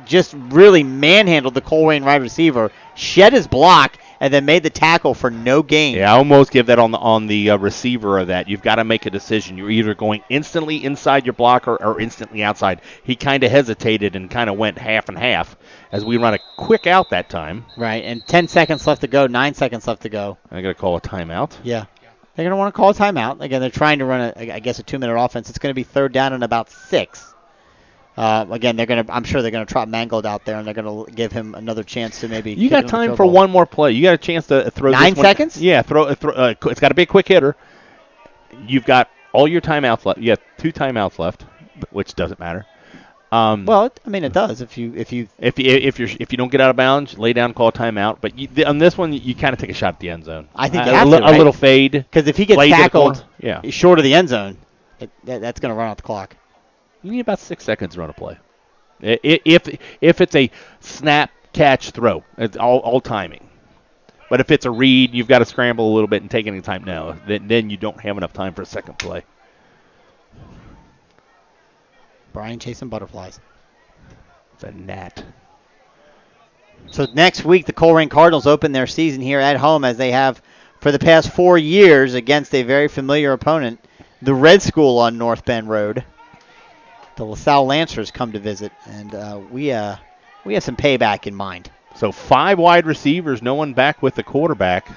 Just really manhandled the Colerain wide receiver, shed his block, and then made the tackle for no gain. Yeah, I almost give that on the receiver of that. You've got to make a decision. You're either going instantly inside your blocker or instantly outside. He kind of hesitated and kind of went half and half as we run a quick out that time. Right, and 10 seconds left to go, 9 seconds left to go. I got to call a timeout. Yeah. They're going to want to call a timeout. Again, they're trying to run, a 2-minute offense. It's going to be 3rd down and about 6. Again, I'm sure they're going to trot Mangold out there, and they're going to give him another chance to maybe. You got time for one more play. You got a chance to throw 9 seconds? Yeah, throw. It's got to be a quick hitter. You've got all your timeouts left. You have 2 timeouts left, which doesn't matter. Well, I mean, it does if you don't get out of bounds, lay down, call a timeout. But on this one, you kind of take a shot at the end zone. I think a little fade. Because if he gets tackled short of the end zone, that's going to run out the clock. You need about 6 seconds to run a play. If it's a snap, catch, throw, it's all timing. But if it's a read, you've got to scramble a little bit and take any time now. Then you don't have enough time for a second play. Brian chasing butterflies. It's a gnat. So next week, the Colerain Cardinals open their season here at home as they have for the past 4 years against a very familiar opponent, the Red School on North Bend Road. The LaSalle Lancers come to visit, and we have some payback in mind. So 5 wide receivers, no one back with the quarterback.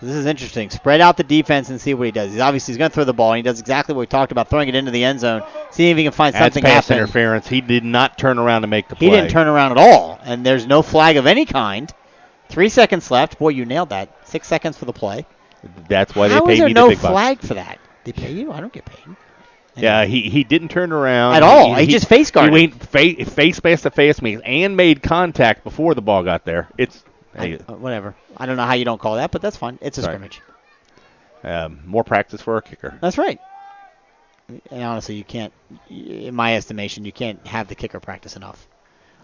This is interesting. Spread out the defense and see what he does. He's going to throw the ball, and he does exactly what we talked about, throwing it into the end zone, seeing if he can find something That's pass happen. interference. He did not turn around to make the play. He didn't turn around at all, and there's no flag of any kind. 3 seconds left. Boy, you nailed that. 6 seconds for the play. That's why they How paid is there me no the big bucks. flag for that? They pay you? I don't get paid. Yeah, he didn't turn around. At all. He just face guarded. He went face to face me and made contact before the ball got there. Whatever. I don't know how you don't call that, but that's fine. It's a scrimmage. More practice for a kicker. That's right. And honestly, you can't, in my estimation, you can't have the kicker practice enough.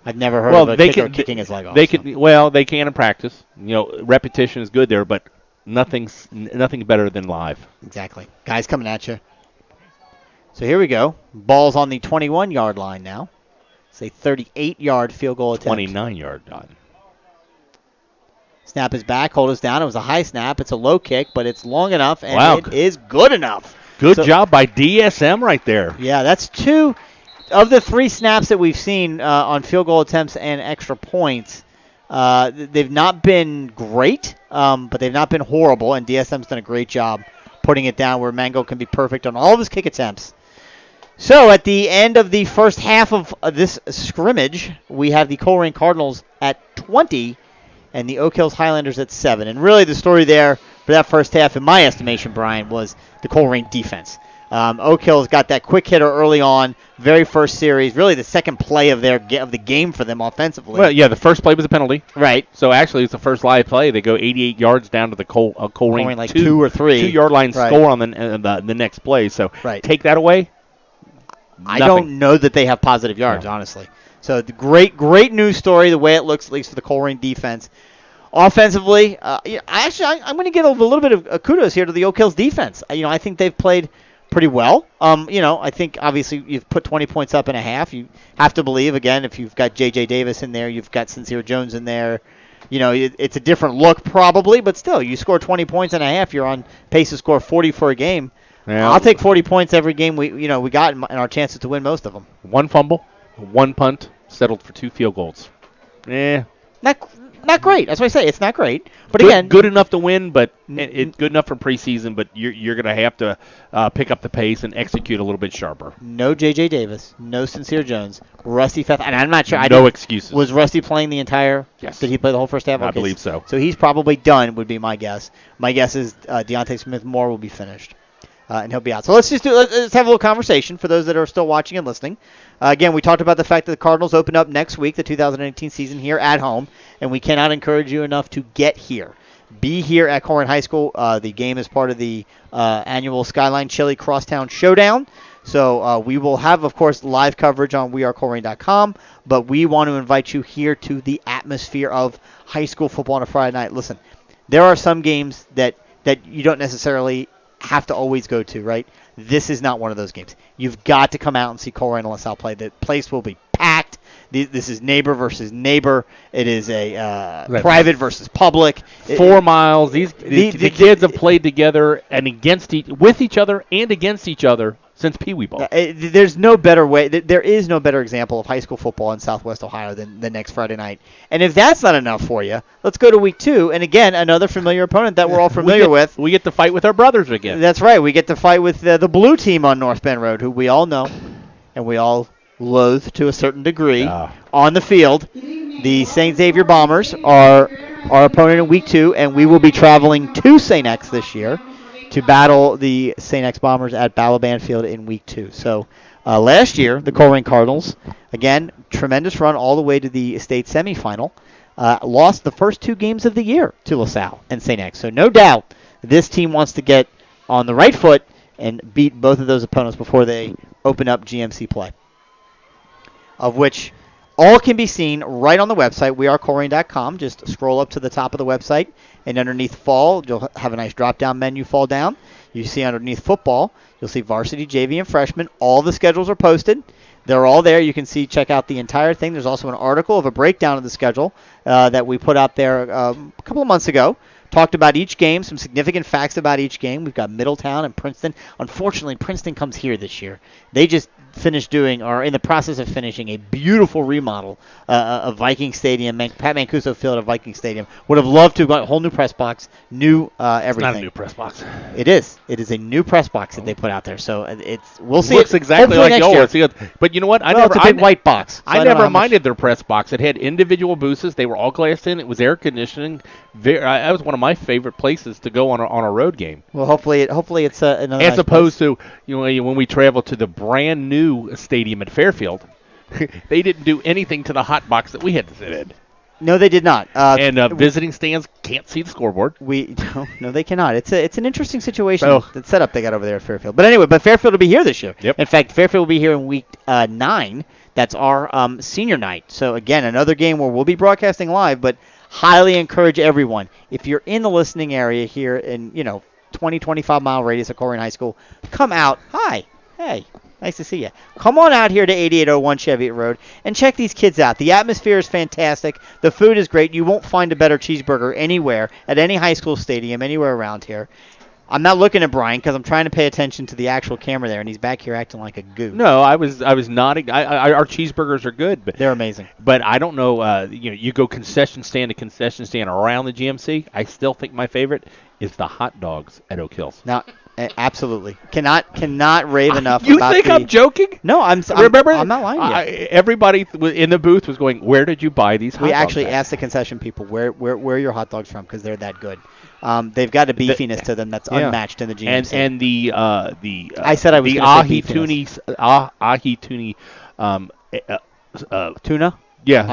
I've never heard of a kicker kicking his leg off. They can in practice. Repetition is good there, but nothing better than live. Exactly. Guys coming at you. So here we go. Ball's on the 21-yard line now. It's a 38-yard field goal attempt. 29-yard line. Snap is back. Hold us down. It was a high snap. It's a low kick, but it's long enough, and it is good enough. Good job by DSM right there. Yeah, that's 2 of the 3 snaps that we've seen on field goal attempts and extra points. They've not been great, but they've not been horrible, and DSM's done a great job putting it down where Mango can be perfect on all of his kick attempts. So at the end of the first half of this scrimmage, we have the Colerain Cardinals at 20 and the Oak Hills Highlanders at 7. And really the story there for that first half, in my estimation, Brian, was the Colerain defense. Oak Hills got that quick hitter early on, very first series, really the second play of the game for them offensively. Well, yeah, the first play was a penalty. Right. So actually it's the first live play. They go 88 yards down to the Colerain like 2 or 3. 2-yard line score on the next play. So take that away. I don't know that they have positive yards, honestly. So the great news story, the way it looks, at least for the Colerain defense. Offensively, I'm going to give a little bit of kudos here to the Oak Hills defense. I think they've played pretty well. I think obviously you've put 20 points up in a half. You have to believe, again, if you've got J.J. Davis in there, you've got Sincere Jones in there. It's a different look probably, but still, you score 20 points in a half, you're on pace to score 40 for a game. Yeah. I'll take 40 points every game we got in our chances to win most of them. 1 fumble, 1 punt, settled for 2 field goals. Not great. That's what I say. It's not great. But again, good enough to win, but it's good enough for preseason. But you're going to have to pick up the pace and execute a little bit sharper. No J.J. Davis, no Sincere Jones, Rusty Feth, and I'm not sure. No excuses. Was Rusty playing the entire? Yes. Did he play the whole first half? I believe so. So he's probably done. Would be my guess. My guess is Deontay Smith-Moore will be finished. And he'll be out. So let's have a little conversation for those that are still watching and listening. Again, we talked about the fact that the Cardinals open up next week, the 2018 season here at home, and we cannot encourage you enough to get here. Be here at Colerain High School. The game is part of the annual Skyline Chili Crosstown Showdown. So we will have, of course, live coverage on wearecolerain.com, but we want to invite you here to the atmosphere of high school football on a Friday night. Listen, there are some games that you don't necessarily have to always go to, right? This is not one of those games. You've got to come out and see Colerain and LaSalle play. The place will be packed. This is neighbor versus neighbor. It is a Right. private versus public. 4 miles. The kids have played together and with each other and against each other since Pee Wee ball. There's no better way. There is no better example of high school football in Southwest Ohio than the next Friday night. And if that's not enough for you, let's go to week 2. And again, another familiar opponent that we're all familiar with. We get to fight with our brothers again. That's right. We get to fight with the blue team on North Bend Road, who we all know and we all loathe to a certain degree on the field. The St. Xavier Bombers are our opponent in week 2, and we will be traveling to St. X this year to battle the St. X Bombers at Balaban Field in week 2. So last year, the Colerain Cardinals, again, tremendous run all the way to the state semifinal, lost the first 2 games of the year to LaSalle and St. X. So no doubt this team wants to get on the right foot and beat both of those opponents before they open up GMC play, of which all can be seen right on the website, wearecolerain.com. Just scroll up to the top of the website, and underneath fall, you'll have a nice drop-down menu fall down. You see underneath football, you'll see varsity, JV, and freshman. All the schedules are posted. They're all there. You can check out the entire thing. There's also an article of a breakdown of the schedule that we put out there a couple of months ago. Talked about each game, some significant facts about each game. We've got Middletown and Princeton. Unfortunately, Princeton comes here this year. They just are in the process of finishing a beautiful remodel of Viking Stadium, Pat Mancuso Field of Viking Stadium. Would have loved to have got a whole new press box, new everything. It's not a new press box. It is. It is a new press box that they put out there. So we'll see. It looks exactly like yours. yours. But you know what? It's a big white box. So I never minded their press box. It had individual booths. They were all glassed in. It was air conditioning. That was one of my favorite places to go on a road game. Well, hopefully it's another. As nice opposed place. to when we traveled to the brand new stadium at Fairfield, they didn't do anything to the hot box that we had to sit in. No, they did not. Visiting stands can't see the scoreboard. No, they cannot. It's an interesting situation. The setup they got over there at Fairfield. But anyway, Fairfield will be here this year. Yep. In fact, Fairfield will be here in week 9. That's our senior night. So again, another game where we'll be broadcasting live, but highly encourage everyone, if you're in the listening area here in 20, 25 mile radius of Colerain High School, come out. Hi. Hey. Nice to see you. Come on out here to 8801 Cheviot Road and check these kids out. The atmosphere is fantastic. The food is great. You won't find a better cheeseburger anywhere, at any high school stadium, anywhere around here. I'm not looking at Brian because I'm trying to pay attention to the actual camera there, and he's back here acting like a goof. No, I was nodding. Our cheeseburgers are good, but they're amazing. But I don't know. You go concession stand to concession stand around the GMC. I still think my favorite is the hot dogs at Oak Hills. Now, absolutely cannot rave enough. You about think I'm joking? No, I'm not lying to you. Everybody in the booth was going, "Where did you buy these hot dogs?" We actually asked the concession people where are your hot dogs from, because they're that good. They've got a beefiness to them that's unmatched in the GMC. And the I said I was the ahi tuni tuna. Yeah,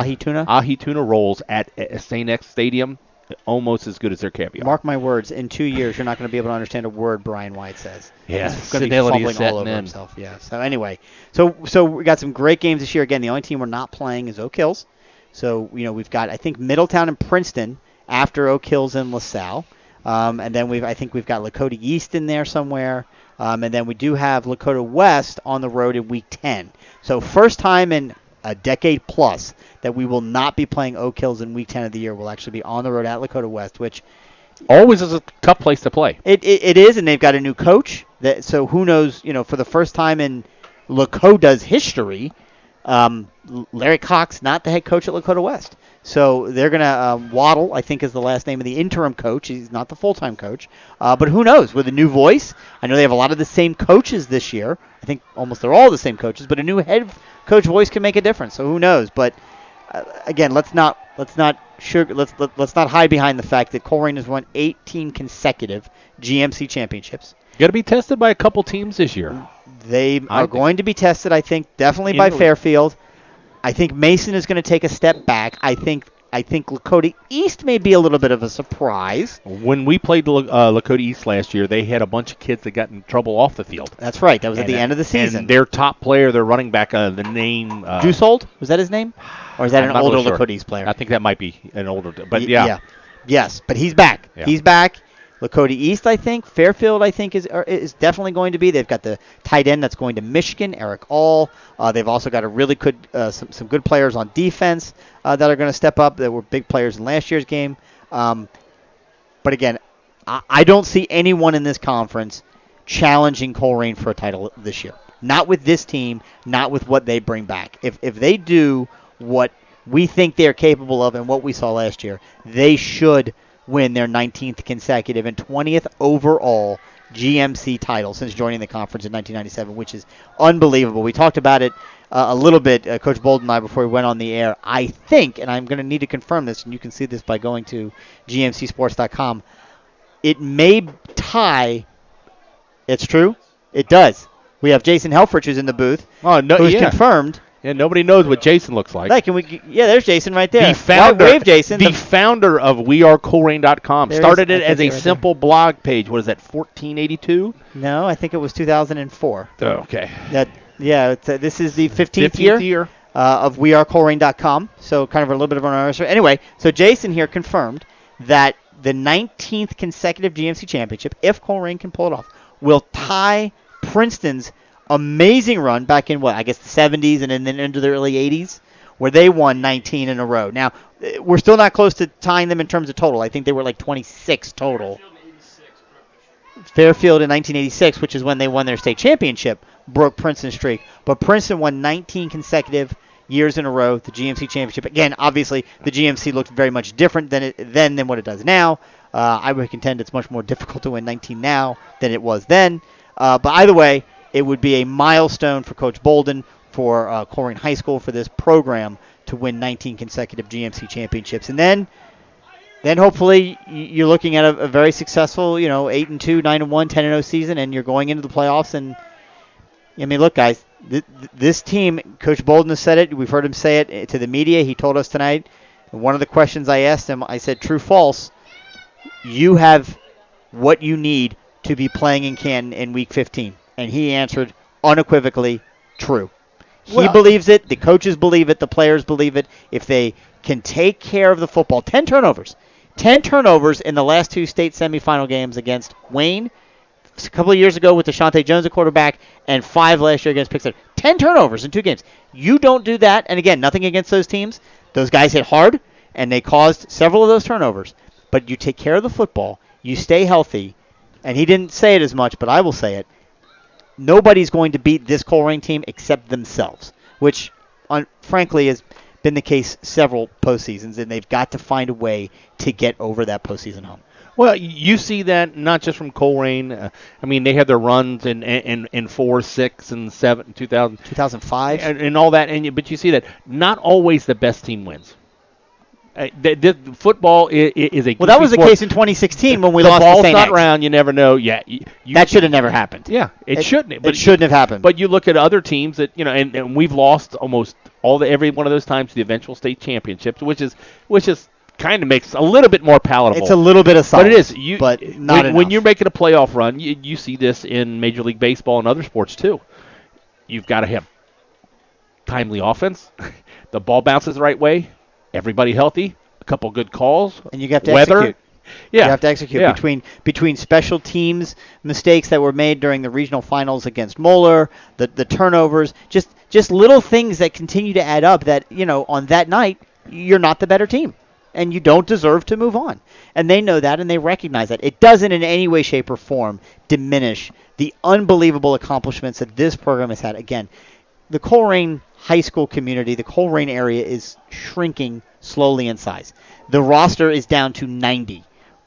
ahi tuna rolls at St. X Stadium, almost as good as their caviar. Mark my words, in 2 years you're not going to be able to understand a word Brian White says. Yeah, he's going to be fumbling all over himself. Yeah. So anyway, so we got some great games this year. Again, the only team we're not playing is Oak Hills. So we've got, I think, Middletown and Princeton after Oak Hills and LaSalle. And then we've got Lakota East in there somewhere. And then we do have Lakota West on the road in week 10. So first time in a decade plus that we will not be playing Oak Hills in week 10 of the year. We'll actually be on the road at Lakota West, which always is a tough place to play. It is, and they've got a new coach. So who knows, for the first time in Lakota's history, Larry Cox not the head coach at Lakota West. So they're going to, Waddle, I think is the last name of the interim coach. He's not the full-time coach. But who knows, with a new voice. I know they have a lot of the same coaches this year. I think almost they're all the same coaches, but a new head coach voice can make a difference. So who knows? But again, let's not hide behind the fact that Colerain has won 18 consecutive GMC championships. You got to be tested by a couple teams this year. They are going to be tested, I think, definitely by Fairfield. I think Mason is going to take a step back. I think Lakota East may be a little bit of a surprise. When we played Lakota East last year, they had a bunch of kids that got in trouble off the field. That's right. That was at the end of the season. And their top player, their running back, the name... Dussold? Was that his name? Or is that an older Lakota East player? I think that might be an older... But yeah. Yes, but he's back. Yeah. He's back. Lakota East, I think. Fairfield, I think, is definitely going to be. They've got the tight end that's going to Michigan, Eric All. They've also got a really good, some good players on defense that are going to step up. That were big players in last year's game. But again, I don't see anyone in this conference challenging Colerain for a title this year. Not with this team, not with what they bring back. If they do what we think they're capable of and what we saw last year, they should win their 19th consecutive and 20th overall GMC title since joining the conference in 1997, which is unbelievable. We talked about it a little bit, Coach Bolden and I, before we went on the air. I think, and I'm going to need to confirm this, and you can see this by going to gmcsports.com, it may tie. It's true. It does. We have Jason Helfrich who's in the booth. Oh, no, who's yeah. confirmed. Yeah, nobody knows what Jason looks like. Right, there's Jason right there. The founder, wave, Jason. The founder of WeAreColerain.com. Started it as a simple blog page. What is that, 1482? No, I think it was 2004. Oh, okay. This is the 15th year of WeAreColerain.com. So kind of a little bit of an anniversary. Anyway, so Jason here confirmed that the 19th consecutive GMC championship, if Colerain can pull it off, will tie Princeton's amazing run back in, the 70s and then into the early 80s, where they won 19 in a row. Now, we're still not close to tying them in terms of total. I think they were like 26 total. Fairfield in 1986, which is when they won their state championship, broke Princeton's streak. But Princeton won 19 consecutive years in a row, the GMC championship. Again, obviously, the GMC looked very much different than what it does now. I would contend it's much more difficult to win 19 now than it was then. But either way, it would be a milestone for Coach Bolden, for Colerain High School, for this program to win 19 consecutive GMC championships. And then hopefully you're looking at a very successful, 8-2, 9-1, 10-0 season, and you're going into the playoffs. And I mean, look, guys, this team, Coach Bolden has said it. We've heard him say it to the media. He told us tonight. One of the questions I asked him, I said, true, false, you have what you need to be playing in Canton in Week 15. And he answered unequivocally, true. He believes it. The coaches believe it. The players believe it. If they can take care of the football, 10 turnovers. 10 turnovers in the last two state semifinal games against Wayne a couple of years ago with Deshaunte Jones, a quarterback, and 5 last year against Pittsburgh. 10 turnovers in 2 games. You don't do that. And again, nothing against those teams. Those guys hit hard, and they caused several of those turnovers. But you take care of the football. You stay healthy. And he didn't say it as much, but I will say it. Nobody's going to beat this Colerain team except themselves, which, frankly, has been the case several postseasons, and they've got to find a way to get over that postseason hump. Well, you see that not just from Colerain. I mean, they had their runs in 4, 6, and 7, 2005, and all that. But you see that not always the best team wins. The football is a well. That was the sport. case in 2016 when we the lost to ball's St. not X. round. You never know. Yeah, that should have never happened. Yeah, it shouldn't. But it shouldn't have happened. But you look at other teams that and we've lost almost every one of those times to the eventual state championships, which is kind of makes a little bit more palatable. It's a little bit of but it is. But not enough. When you're making a playoff run, you see this in Major League Baseball and other sports too. You've got to have timely offense. The ball bounces the right way. Everybody healthy. A couple good calls. And you have to weather. Execute. Yeah. You have to execute between special teams mistakes that were made during the regional finals against Moeller, the turnovers, just little things that continue to add up that, on that night, you're not the better team. And you don't deserve to move on. And they know that, and they recognize that. It doesn't in any way, shape, or form diminish the unbelievable accomplishments that this program has had. Again, the Colerain high school community, the Colerain area is shrinking slowly in size. The roster is down to 90.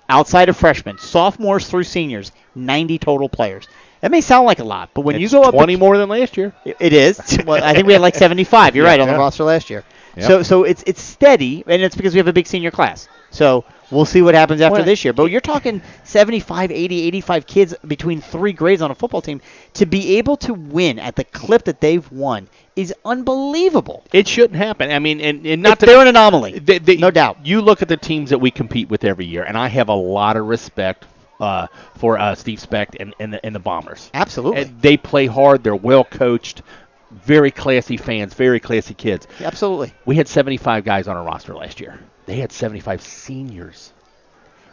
Outside of freshmen, sophomores through seniors, 90 total players. That may sound like a lot, but when you go up 20 more than last year. It is. Well, I think we had like 75. You're right on the roster last year. Yep. So it's steady, and it's because we have a big senior class. So we'll see what happens after this year. But you're talking 75, 80, 85 kids between 3 grades on a football team. To be able to win at the clip that they've won is unbelievable. It shouldn't happen. I mean, and not they're an anomaly, no doubt. You look at the teams that we compete with every year, and I have a lot of respect for Steve Specht and the Bombers. Absolutely. They play hard. They're well coached. Very classy fans, very classy kids. Absolutely. We had 75 guys on our roster last year. They had 75 seniors.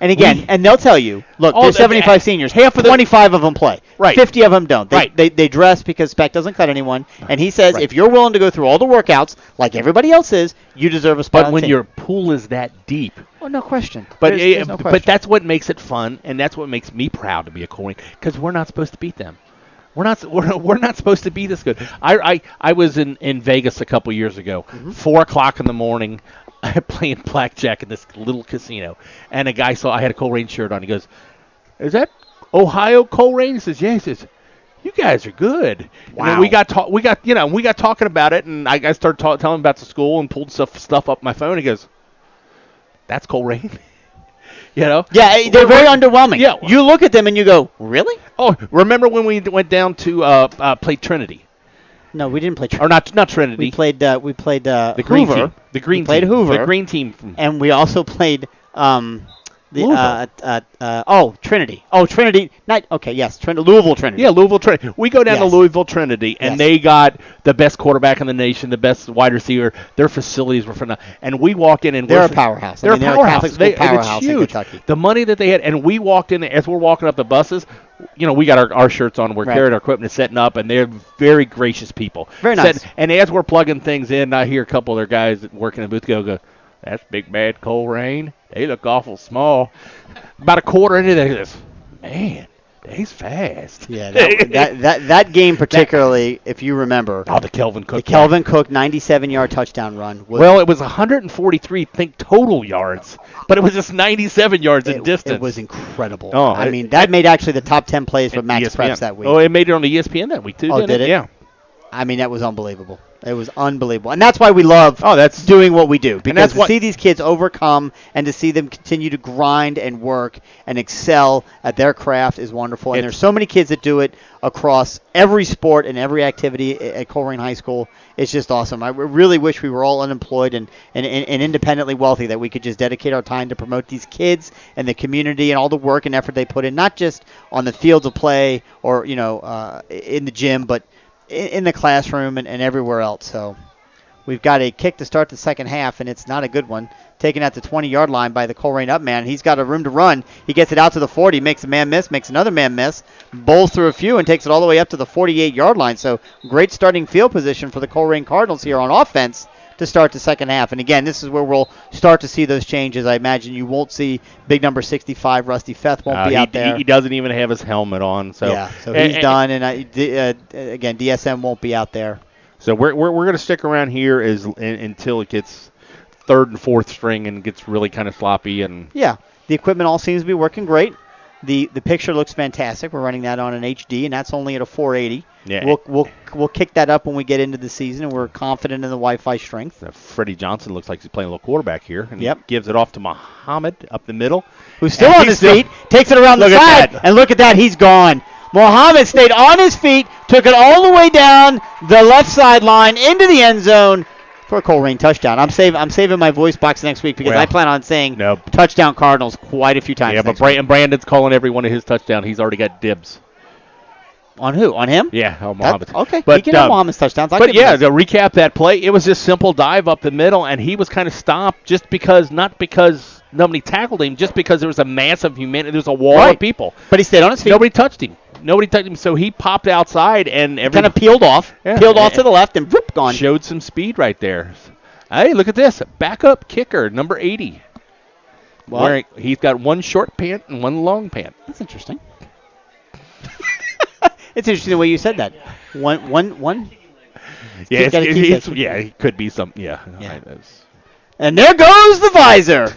And again, and they'll tell you, look, there's 75 seniors. Half of them, 25 of them play. Right. 50 of them don't. Right. They dress because spec doesn't cut anyone. And he says, Right. if you're willing to go through all the workouts like everybody else is, you deserve a spot But on when the team. your pool is that deep. Oh, no question. But There's no but question. that's what makes it fun, and that's what makes me proud to be a Colerain, because we're not supposed to beat them. We're not supposed to be this good. I was in Vegas a couple years ago, 4 o'clock in the morning, playing blackjack in this little casino, and a guy saw I had a Colerain shirt on. He goes, "Is that Ohio Colerain?" He says, "Yeah." He says, "You guys are good." Wow. And then we got talking about it, and I started telling him about the school and pulled stuff up my phone. He goes, "That's Colerain." Yeah, they're very underwhelming. Yeah. You look at them and you go, really? Oh, remember when we went down to play Trinity? No, we didn't play. Or not Trinity. We played the green Hoover. team. The green we played team. Hoover. The green team. And we also played Trinity. Oh, Trinity. Louisville Trinity. Yeah, Louisville Trinity. We go down to Yes. Louisville Trinity, and Yes. they got the best quarterback in the nation, the best wide receiver. Their facilities were phenomenal. And we walk in, and They're a powerhouse. They're a They're a powerhouse. Catholic school And powerhouse it's in huge. Kentucky. The money that they had, and we walked in as we're walking up the buses. We got our shirts on. We're Right. carrying our equipment, setting up, and they're very gracious people. Very nice. And as we're plugging things in, I hear a couple of their guys that work in the booth go, "That's big bad Colerain. They look awful small." About a quarter into this, man, he's fast. Yeah, that game particularly, if you remember, The Kelvin Cook. the Kelvin Cook 97-yard touchdown run. Well, it was 143, total yards, but it was just 97 yards in distance. It was incredible. Oh, I mean, that made actually the top 10 plays for Max ESPN. Preps that week. Oh, it made it on the ESPN that week too. Oh, didn't did it? Yeah. I mean, that was unbelievable. It was unbelievable. And that's why we love that's doing what we do. Because that's to what- see these kids overcome and to see them continue to grind and work and excel at their craft is wonderful. And there's so many kids that do it across every sport and every activity at Colerain High School. It's just awesome. I really wish we were all unemployed and independently wealthy, that we could just dedicate our time to promote these kids and the community and all the work and effort they put in, not just on the fields of play or, in the gym, but in the classroom and everywhere else. So we've got a kick to start the second half, and it's not a good one. Taken at the 20-yard line by the Colerain up man. He's got a room to run. He gets it out to the 40, makes a man miss, makes another man miss, bowls through a few, and takes it all the way up to the 48-yard line. So great starting field position for the Colerain Cardinals here on offense to start the second half. And again, this is where we'll start to see those changes. I imagine you won't see big number 65, Rusty Feth won't be out there. He doesn't even have his helmet on. So yeah, so he's done. And again, DSM won't be out there. So we're going to stick around here until it gets third and fourth string and gets really kind of sloppy. And yeah, the equipment all seems to be working great. The picture looks fantastic. We're running that on an HD, and that's only at a 480. Yeah. We'll kick that up when we get into the season, and we're confident in the Wi-Fi strength. Freddy Johnson looks like he's playing a little quarterback here. And Yep. gives it off to Muhammad up the middle. Who's still on his feet, takes it around the Look at side, that. and look at that, he's gone. Muhammad stayed on his feet, took it all the way down the left sideline into the end zone for a Colerain touchdown. I'm saving my voice box next week because I plan on saying touchdown Cardinals quite a few times. Yeah, but Brandon's calling every one of his touchdowns. He's already got dibs. On who? On him? Yeah, on Muhammad. Okay, But, he can have Muhammad's touchdowns. But yeah, to recap that play, it was just simple dive up the middle, and he was kind of stopped not because nobody tackled him, just because there was a massive humanity. There was a wall of people. But he stayed on his feet. Nobody touched him, so he popped outside and kind of peeled off to the left and whoop, gone. Showed some speed right there. Hey, look at this. Backup kicker, number 80. He's got one short pant and one long pant. That's interesting. It's interesting the way you said that. One. Yeah, he could be some. Yeah. And there goes the visor.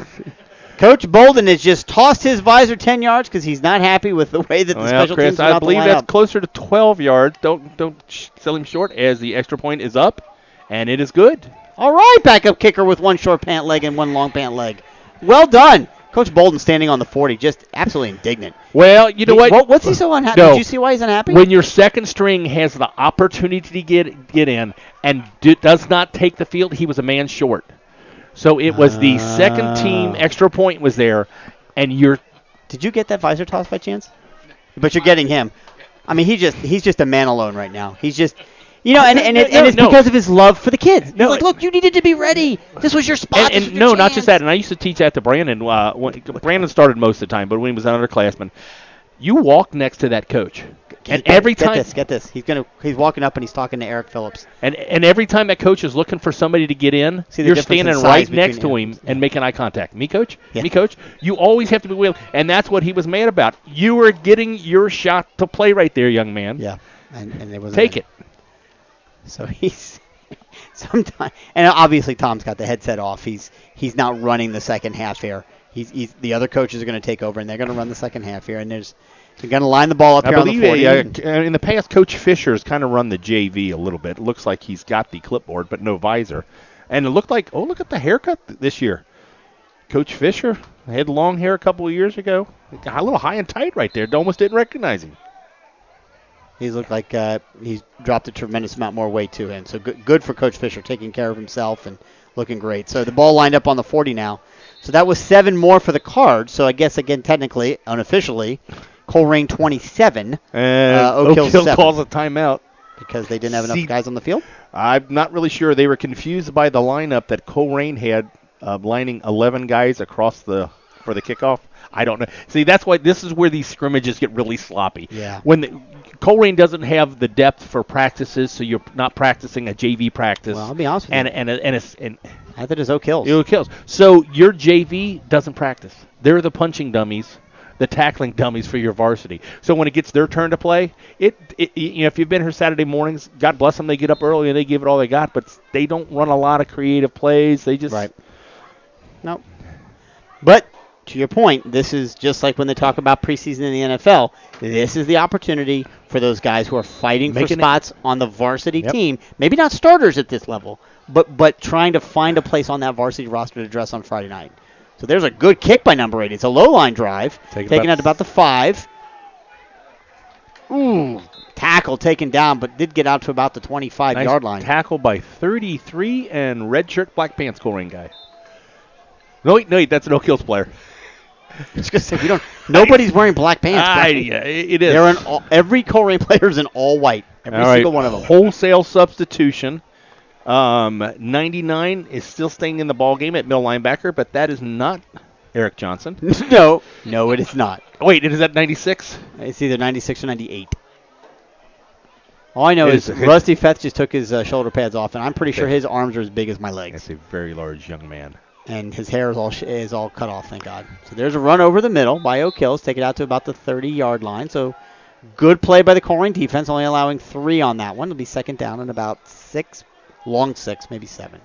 Coach Bolden has just tossed his visor 10 yards because he's not happy with the way that the special Chris, teams I believe that's closer to 12 yards. Don't sell him short as the extra point is up, and it is good. All right, backup kicker with one short pant leg and one long pant leg. Well done. Coach Bolden standing on the 40, just absolutely indignant. Well, you know what? What's he so unhappy? No. Did you see why he's unhappy? When your second string has the opportunity to get in and does not take the field, he was a man short. So it was the second team extra point was there, and you're. Did you get that visor toss by chance? But you're getting him. I mean, he's just a man alone right now. You know, and it's No. because of his love for the kids. No, He's like, look, you needed to be ready. This was your spot. And no, not just that. And I used to teach that to Brandon. When Brandon started most of the time, but when he was an underclassman, you walk next to that coach, and every time get this. He's walking up and he's talking to Eric Phillips. and every time that coach is looking for somebody to get in, See the you're difference in standing size right next to between him and making eye contact. Me, coach. Yeah. Me, coach. You always have to be willing, and that's what he was mad about. You were getting your shot to play right there, young man. Yeah, and it was Take it. So he's sometimes, and obviously Tom's got the headset off. He's not running the second half here. He's the other coaches are going to take over, and they're going to run the second half here. And they're going to line the ball up I here on the believe 40. in the past, Coach Fisher's kind of run the JV a little bit. It looks like he's got the clipboard, but no visor. And it looked like, look at the haircut this year. Coach Fisher had long hair a couple of years ago. A little high and tight right there. Almost didn't recognize him. He's looked like he's dropped a tremendous amount more weight to him. So good for Coach Fisher, taking care of himself and looking great. So the ball lined up on the 40 now. So that was 7 more for the Cards. So I guess, again, technically, unofficially, Colerain 27. And Oak Hill 7. calls a timeout. Because they didn't have enough guys on the field? I'm not really sure. They were confused by the lineup that Colerain had, lining 11 guys across for the kickoff. I don't know. See, that's why this is where these scrimmages get really sloppy. Yeah. When Colerain doesn't have the depth for practices, so you're not practicing a JV practice. Well, I'll be honest with you. And I thought it was Oak Hills. Oak Hills. So your JV doesn't practice. They're the punching dummies, the tackling dummies for your varsity. So when it gets their turn to play, if you've been here Saturday mornings, God bless them, they get up early and they give it all they got, but they don't run a lot of creative plays. They just Nope. But to your point, this is just like when they talk about preseason in the NFL. This is the opportunity for those guys who are fighting for spots on the varsity team. Maybe not starters at this level, but trying to find a place on that varsity roster to dress on Friday night. So there's a good kick by number 8. It's a low line drive, taken at about the 5. Ooh, tackle taken down, but did get out to about the 25-yard line. Tackle by 33 and red shirt, black pants Colerain guy. No, wait, that's an Oak Hills player. It's gonna say nobody's wearing black pants. Yeah, it is. They're every Colerain player is in all white. Every single one of them. Wholesale substitution. 99 is still staying in the ball game at middle linebacker, but that is not Eric Johnson. No, it is not. Wait, is that 96? It's either 96 or 98. All I know is Rusty Fetz just took his shoulder pads off, and I'm pretty sure his arms are as big as my legs. That's a very large young man. And his hair is all cut off, thank God. So there's a run over the middle by Oak Hills, take it out to about the 30-yard line. So good play by the Colerain defense, only allowing 3 on that one. It'll be second down and about 6, long 6, maybe 7.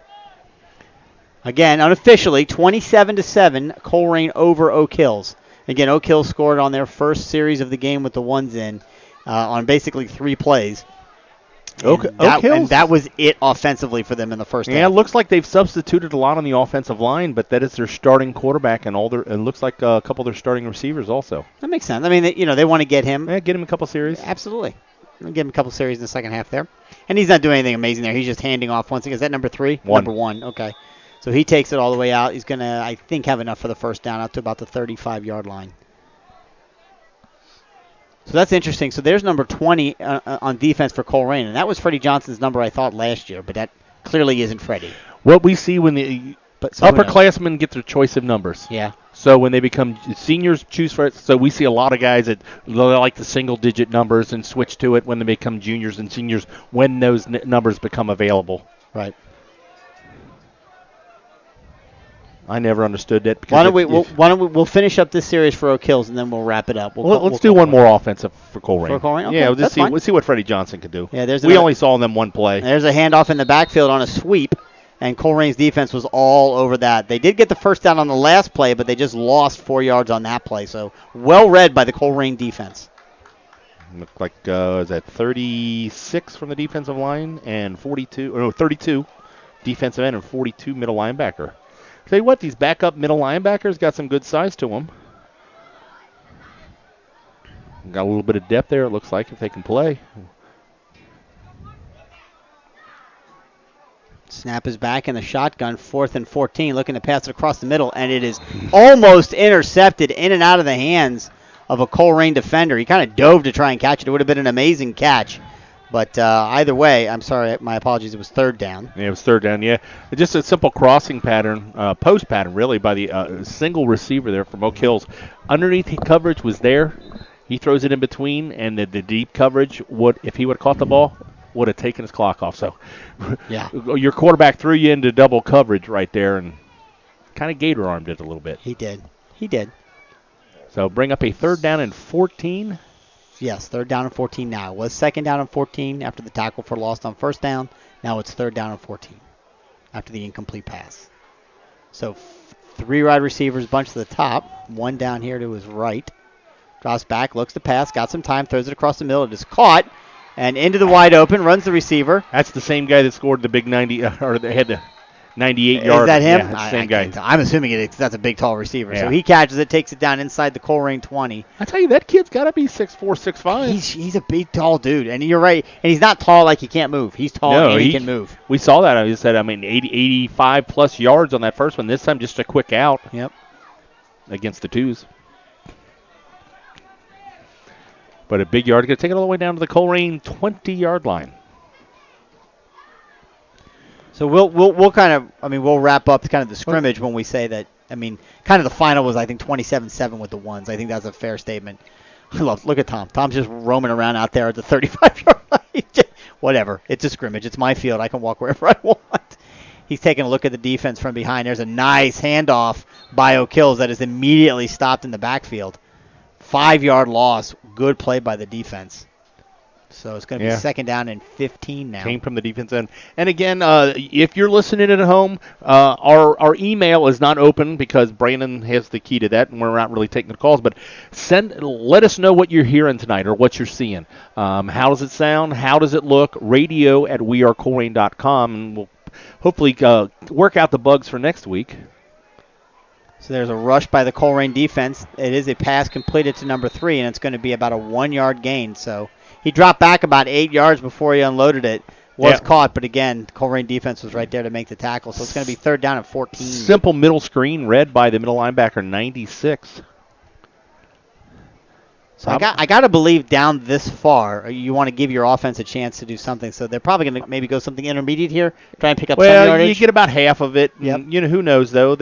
Again, unofficially, 27-7, Colerain over Oak Hills. Again, Oak Hills scored on their first series of the game with the ones in on basically 3 plays. Oak Hills? And that was it offensively for them in the first half. Yeah, it looks like they've substituted a lot on the offensive line, but that is their starting quarterback and it looks like a couple of their starting receivers also. That makes sense. I mean, they want to get him. Yeah, get him a couple series. Absolutely. Give him a couple series in the second half there. And he's not doing anything amazing there. He's just handing off once again. Is that number 3? 1. Number 1, okay. So he takes it all the way out. He's going to, I think, have enough for the first down out to about the 35-yard line. So that's interesting. So there's number 20 on defense for Colerain, and that was Freddy Johnson's number, I thought, last year, but that clearly isn't Freddy. What we see when the upperclassmen get their choice of numbers. Yeah. So when they become seniors, choose for it. So we see a lot of guys that like the single-digit numbers and switch to it when they become juniors and seniors when those numbers become available. Right. I never understood that. Why don't we'll finish up this series for Oak Hills and then we'll wrap it up. Let's do one more offensive for Colerain. For Colerain? Okay, yeah, we'll see what Freddy Johnson can do. Yeah, we only saw them one play. There's a handoff in the backfield on a sweep, and Colerain's defense was all over that. They did get the first down on the last play, but they just lost 4 yards on that play. So well read by the Colerain defense. Looked like is that 36 from the defensive line and 32 defensive end and 42 middle linebacker. Tell you what, these backup middle linebackers got some good size to them. Got a little bit of depth there, it looks like, if they can play. Snap is back in the shotgun, 4th and 14, looking to pass it across the middle, and it is almost intercepted in and out of the hands of a Colerain defender. He kind of dove to try and catch it. It would have been an amazing catch. But either way, I'm sorry, my apologies, it was third down. Yeah, it was third down, yeah. Just a simple crossing pattern, post pattern, really, by the single receiver there from Oak Hills. Underneath coverage was there. He throws it in between, and the deep coverage, if he would have caught the ball, would have taken his clock off. So yeah, your quarterback threw you into double coverage right there and kind of gator-armed it a little bit. He did. So bring up a third down and 14. Yes, third down and 14 now. It was second down and 14 after the tackle for loss on first down. Now it's third down and 14 after the incomplete pass. So 3 wide receivers bunch to the top. 1 down here to his right. Drops back, looks to pass, got some time, throws it across the middle. It is caught and into the wide open, runs the receiver. That's the same guy that scored the big 90, or that had the 98-yard. Is that him? Yeah, that's the same guy. I'm assuming it is. That's a big, tall receiver. Yeah. So he catches it, takes it down inside the Colerain 20. I tell you, that kid's got to be 6'4", 6'5". He's a big, tall dude, and you're right. And he's not tall like he can't move. He's tall and he can move. We saw that. I said, 85-plus yards on that first one. This time just a quick out. Yep. Against the twos. But a big yard. Going to take it all the way down to the Colerain 20-yard line. So we'll kind of, we'll wrap up kind of the scrimmage when we say that, kind of the final was, I think, 27-7 with the ones. I think that's a fair statement. Look at Tom. Tom's just roaming around out there at the 35-yard line. Whatever. It's a scrimmage. It's my field. I can walk wherever I want. He's taking a look at the defense from behind. There's a nice handoff by Oak Hills that is immediately stopped in the backfield. 5-yard loss. Good play by the defense. So it's going to be second down and 15 now. Came from the defense end. And again, if you're listening at home, our email is not open because Brandon has the key to that, and we're not really taking the calls. But let us know what you're hearing tonight or what you're seeing. How does it sound? How does it look? radio@wearecolerain.com, and we'll hopefully work out the bugs for next week. So there's a rush by the Colerain defense. It is a pass completed to number 3, and it's going to be about a 1-yard gain. So he dropped back about 8 yards before he unloaded it. Was caught, but again, the Colerain defense was right there to make the tackle. So it's going to be third down and 14. Simple middle screen read by the middle linebacker, 96. So I got to believe down this far, you want to give your offense a chance to do something. So they're probably going to maybe go something intermediate here, try and pick up some yardage. Well, you get about half of it. Yep. Who knows, though.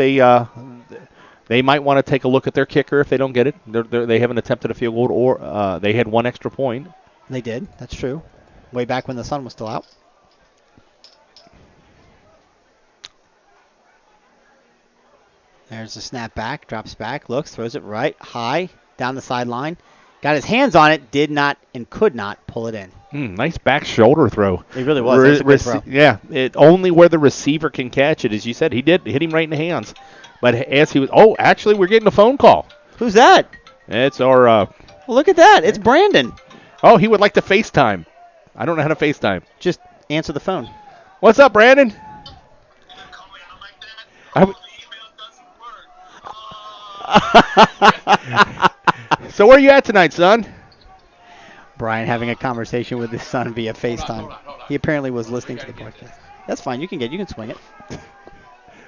They might want to take a look at their kicker if they don't get it. They haven't attempted a field goal, or they had 1 extra point. They did. That's true. Way back when the sun was still out. There's the snap back, drops back, looks, throws it right, high, down the sideline. Got his hands on it, did not and could not pull it in. Nice back shoulder throw. It really was. That's a good throw. Yeah, only where the receiver can catch it, as you said. He did hit him right in the hands. But as he was, actually, we're getting a phone call. Who's that? It's our. Well, look at that. It's Brandon. Oh, he would like to FaceTime. I don't know how to FaceTime. Just answer the phone. What's up, Brandon? So where are you at tonight, son? Brian having a conversation with his son via FaceTime. Hold on. He apparently was listening to the broadcast. That's fine. You can swing it.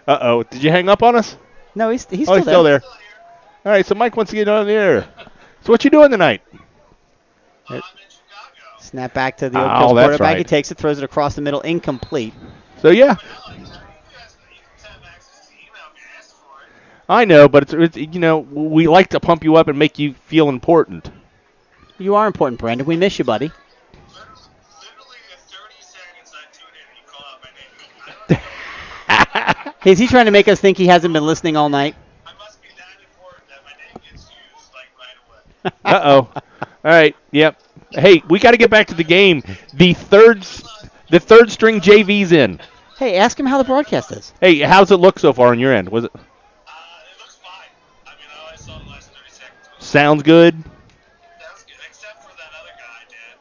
Uh-oh. Did you hang up on us? No, he's still there. He's still there. All right, so Mike wants to get on the air. So what you doing tonight? I'm in Chicago. Snap back to the Oak Hills quarterback. Right. He takes it, throws it across the middle, incomplete. So, yeah. I know, but it's we like to pump you up and make you feel important. You are important, Brandon. We miss you, buddy. Literally the 30 seconds I tune in and you call out my name. Is he trying to make us think he hasn't been listening all night? I must be that important that my name gets used right away. Uh-oh. All right. Yep. Hey, we got to get back to the game. The third string JV's in. Hey, ask him how the broadcast is. Hey, how's it look so far on your end? Was it? It looks fine. I only saw the last 30 seconds. Sounds good. Sounds good, except for that other guy, Dan.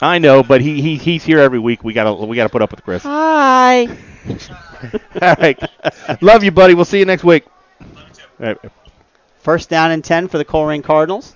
I know, but he's here every week. We gotta put up with Chris. Hi. All right. Love you, buddy. We'll see you next week. Love you too. All right. First down and 10 for the Colerain Cardinals.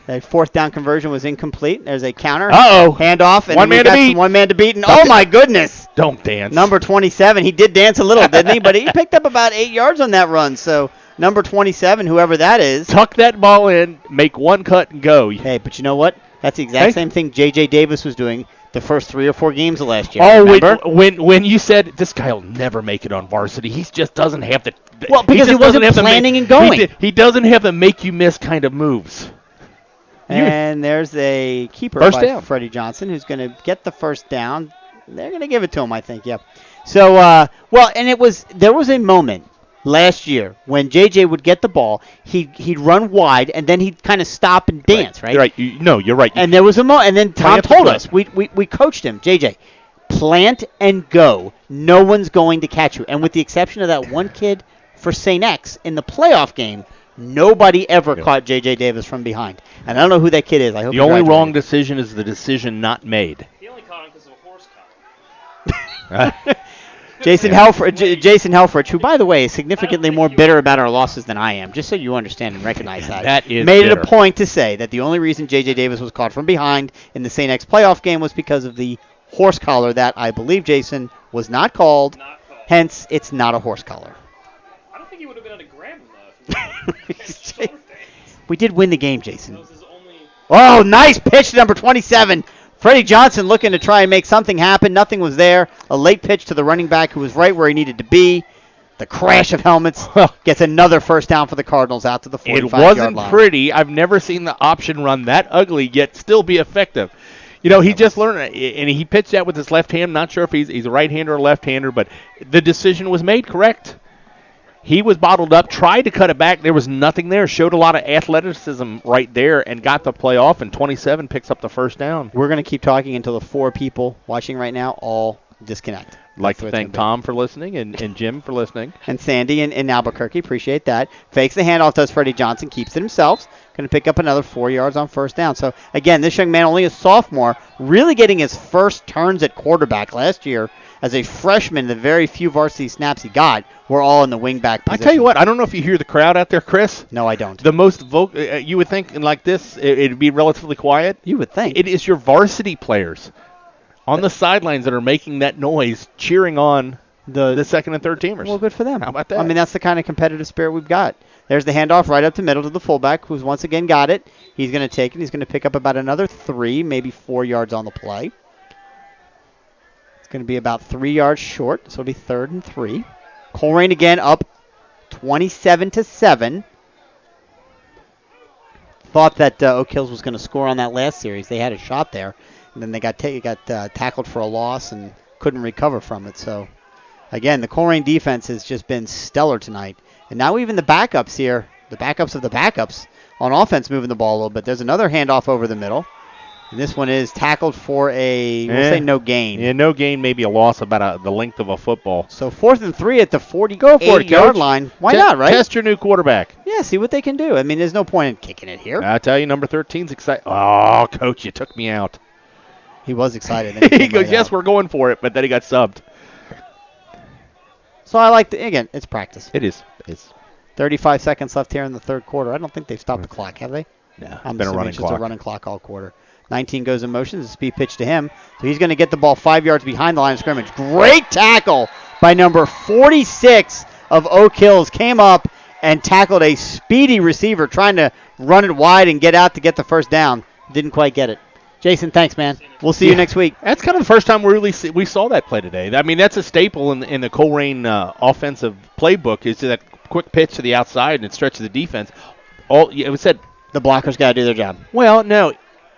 That fourth down conversion was incomplete. There's a counter. Uh-oh. Handoff. And One man to beat. One man to beat. And oh, my goodness. Don't dance. Number 27. He did dance a little, didn't he? But he picked up about 8 yards on that run. So number 27, whoever that is. Tuck that ball in, make one cut, and go. Hey, but you know what? That's the exact same thing J.J. Davis was doing. the first 3 or 4 games of last year. Oh, remember? when you said this guy will never make it on varsity, he just doesn't have the. Well, because he just wasn't doesn't have the planning and going. He doesn't have the make you miss kind of moves. And there's a keeper First by down. Freddy Johnson who's going to get the first down. They're going to give it to him, I think. Yep. So, and there was a moment last year when JJ would get the ball, he'd run wide, and then he'd kind of stop and dance, right? You're right. You're right. And there was a moment, and then Tom Plant the told play. us, we coached him, JJ, plant and go. No one's going to catch you. And with the exception of that one kid for St. X in the playoff game, nobody ever caught J.J. Davis from behind. And I don't know who that kid is. I hope the only wrong decision is the decision not made. He only caught him because of a horse collar. Jason Helfrich, who, by the way, is significantly more bitter about our losses than I am, just so you understand and recognize that. That is made bitter. it a point to say that the only reason J.J. Davis was caught from behind in the St. X playoff game was because of the horse collar that I believe, Jason, was not called. Not called. Hence, it's not a horse collar. I don't think he would have been able to grab him, though. If he was shoulder pads. We did win the game, Jason. That was his only... Oh, nice pitch to number 27. Freddie Johnson looking to try and make something happen. Nothing was there. A late pitch to the running back who was right where he needed to be. The crash of helmets gets another first down for the Cardinals out to the 45-yard line. It wasn't pretty. I've never seen the option run that ugly yet still be effective. You know, he just learned it, and he pitched that with his left hand. Not sure if he's a right-hander or left-hander, but the decision was made correct. He was bottled up, tried to cut it back. There was nothing there. Showed a lot of athleticism right there and got the play off, and 27 picks up the first down. We're going to keep talking until the 4 people watching right now all disconnect. I'd like That's to what thank it's gonna Tom for listening and Jim for listening. And Sandy in Albuquerque, appreciate that. Fakes the handoff, does Freddie Johnson, keeps it himself. Going to pick up another 4 yards on first down. So, again, this young man, only a sophomore, really getting his first turns at quarterback last year. As a freshman, the very few varsity snaps he got were all in the wingback position. I tell you what, I don't know if you hear the crowd out there, Chris. No, I don't. The most you would think like this, it'd be relatively quiet. You would think. It is your varsity players on the sidelines that are making that noise, cheering on the second and third teamers. Well, good for them. How about that? I mean, that's the kind of competitive spirit we've got. There's the handoff right up the middle to the fullback, who's once again got it. He's going to take it. He's going to pick up about another 3, maybe 4 yards on the play. It's going to be about 3 yards short, so it'll be 3rd and 3. Colerain again up 27-7. Thought that Oak Hills was going to score on that last series. They had a shot there, and then they got tackled for a loss and couldn't recover from it. So, again, the Colerain defense has just been stellar tonight. And now even the backups here, the backups of the backups on offense moving the ball a little bit. There's another handoff over the middle. And this one is tackled for we'll say no gain. Yeah, no gain, maybe a loss about the length of a football. So 4th and 3 at the 48 Go for it, yard Coach. line. Why not, right? Test your new quarterback. Yeah, see what they can do. I mean, there's no point in kicking it here. I tell you, number 13's excited. Oh, Coach, you took me out. He was excited. Then He came goes, right yes, out. we're going for it, but then he got subbed. So I like again, it's practice. It is. It's 35 seconds left here in the third quarter. I don't think they've stopped the clock, have they? no, I'm been a assuming running it's just clock. a running clock all quarter. 19 goes in motion. It's a speed pitch to him. So he's going to get the ball 5 yards behind the line of scrimmage. Great tackle by number 46 of Oak Hills. Came up and tackled a speedy receiver trying to run it wide and get out to get the first down. Didn't quite get it. Jason, thanks, man. We'll see you next week. That's kind of the first time we saw that play today. I mean, that's a staple in the Colerain offensive playbook is that quick pitch to the outside and it stretches the defense. It was said. The blockers got to do their job. Well, no,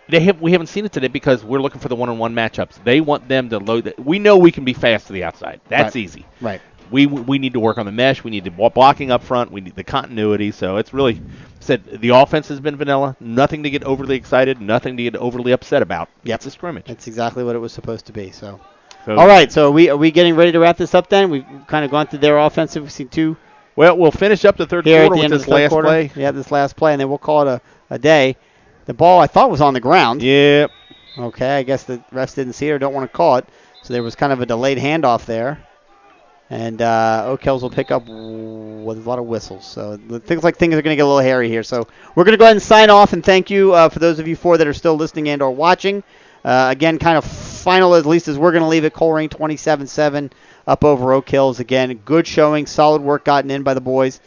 we haven't seen it today because we're looking for the one-on-one matchups. They want them to load it. We know we can be fast to the outside. That's easy. Right. We need to work on the mesh. We need to blocking up front. We need the continuity. So it's really said the offense has been vanilla. Nothing to get overly excited. Nothing to get overly upset about. Yep. It's a scrimmage. That's exactly what it was supposed to be. So, all right. So are we getting ready to wrap this up then? We've kind of gone through their offensive. We've seen 2 Well, we'll finish up the third here at quarter the with end of this the third last quarter. play. Yeah, this last play, and then we'll call it a day. The ball I thought was on the ground. Yep. Okay, I guess the refs didn't see it or don't want to call it. So there was kind of a delayed handoff there. And Oak Hills will pick up with a lot of whistles. So it looks like things are going to get a little hairy here. So we're going to go ahead and sign off. And thank you for those of you 4 that are still listening and or watching. Again, kind of final, at least as we're going to leave it, Colerain 27-7 up over Oak Hills. Again, good showing, solid work gotten in by the boys.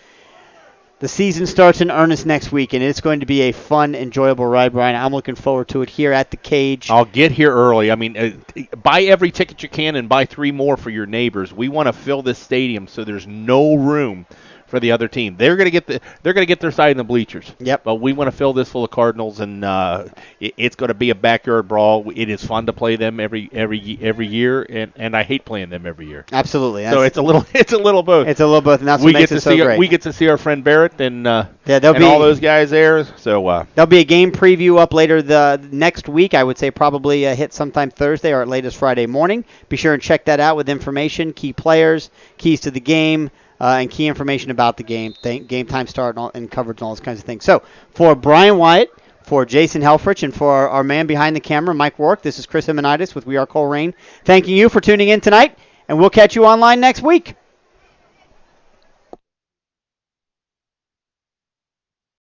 The season starts in earnest next week, and it's going to be a fun, enjoyable ride, Brian. I'm looking forward to it here at the Cage. I'll get here early. I mean, buy every ticket you can and buy 3 more for your neighbors. We want to fill this stadium so there's no room for the other team. They're going to get their side in the bleachers. Yep. But we want to fill this full of Cardinals, and it's going to be a backyard brawl. It is fun to play them every year, and I hate playing them every year. Absolutely. So it's a little both. It's a little both, and that's what makes it so great. We get to see our friend Barrett and all be those guys there. So there'll be a game preview up later the next week. I would say probably hit sometime Thursday or at latest Friday morning. Be sure and check that out with information, key players, keys to the game. And key information about the game, game time start, and coverage and all those kinds of things. So, for Brian Wyatt, for Jason Helfrich, and for our man behind the camera, Mike Rourke, this is Chris Emenitis with We Are Colerain. Thanking you for tuning in tonight, and we'll catch you online next week.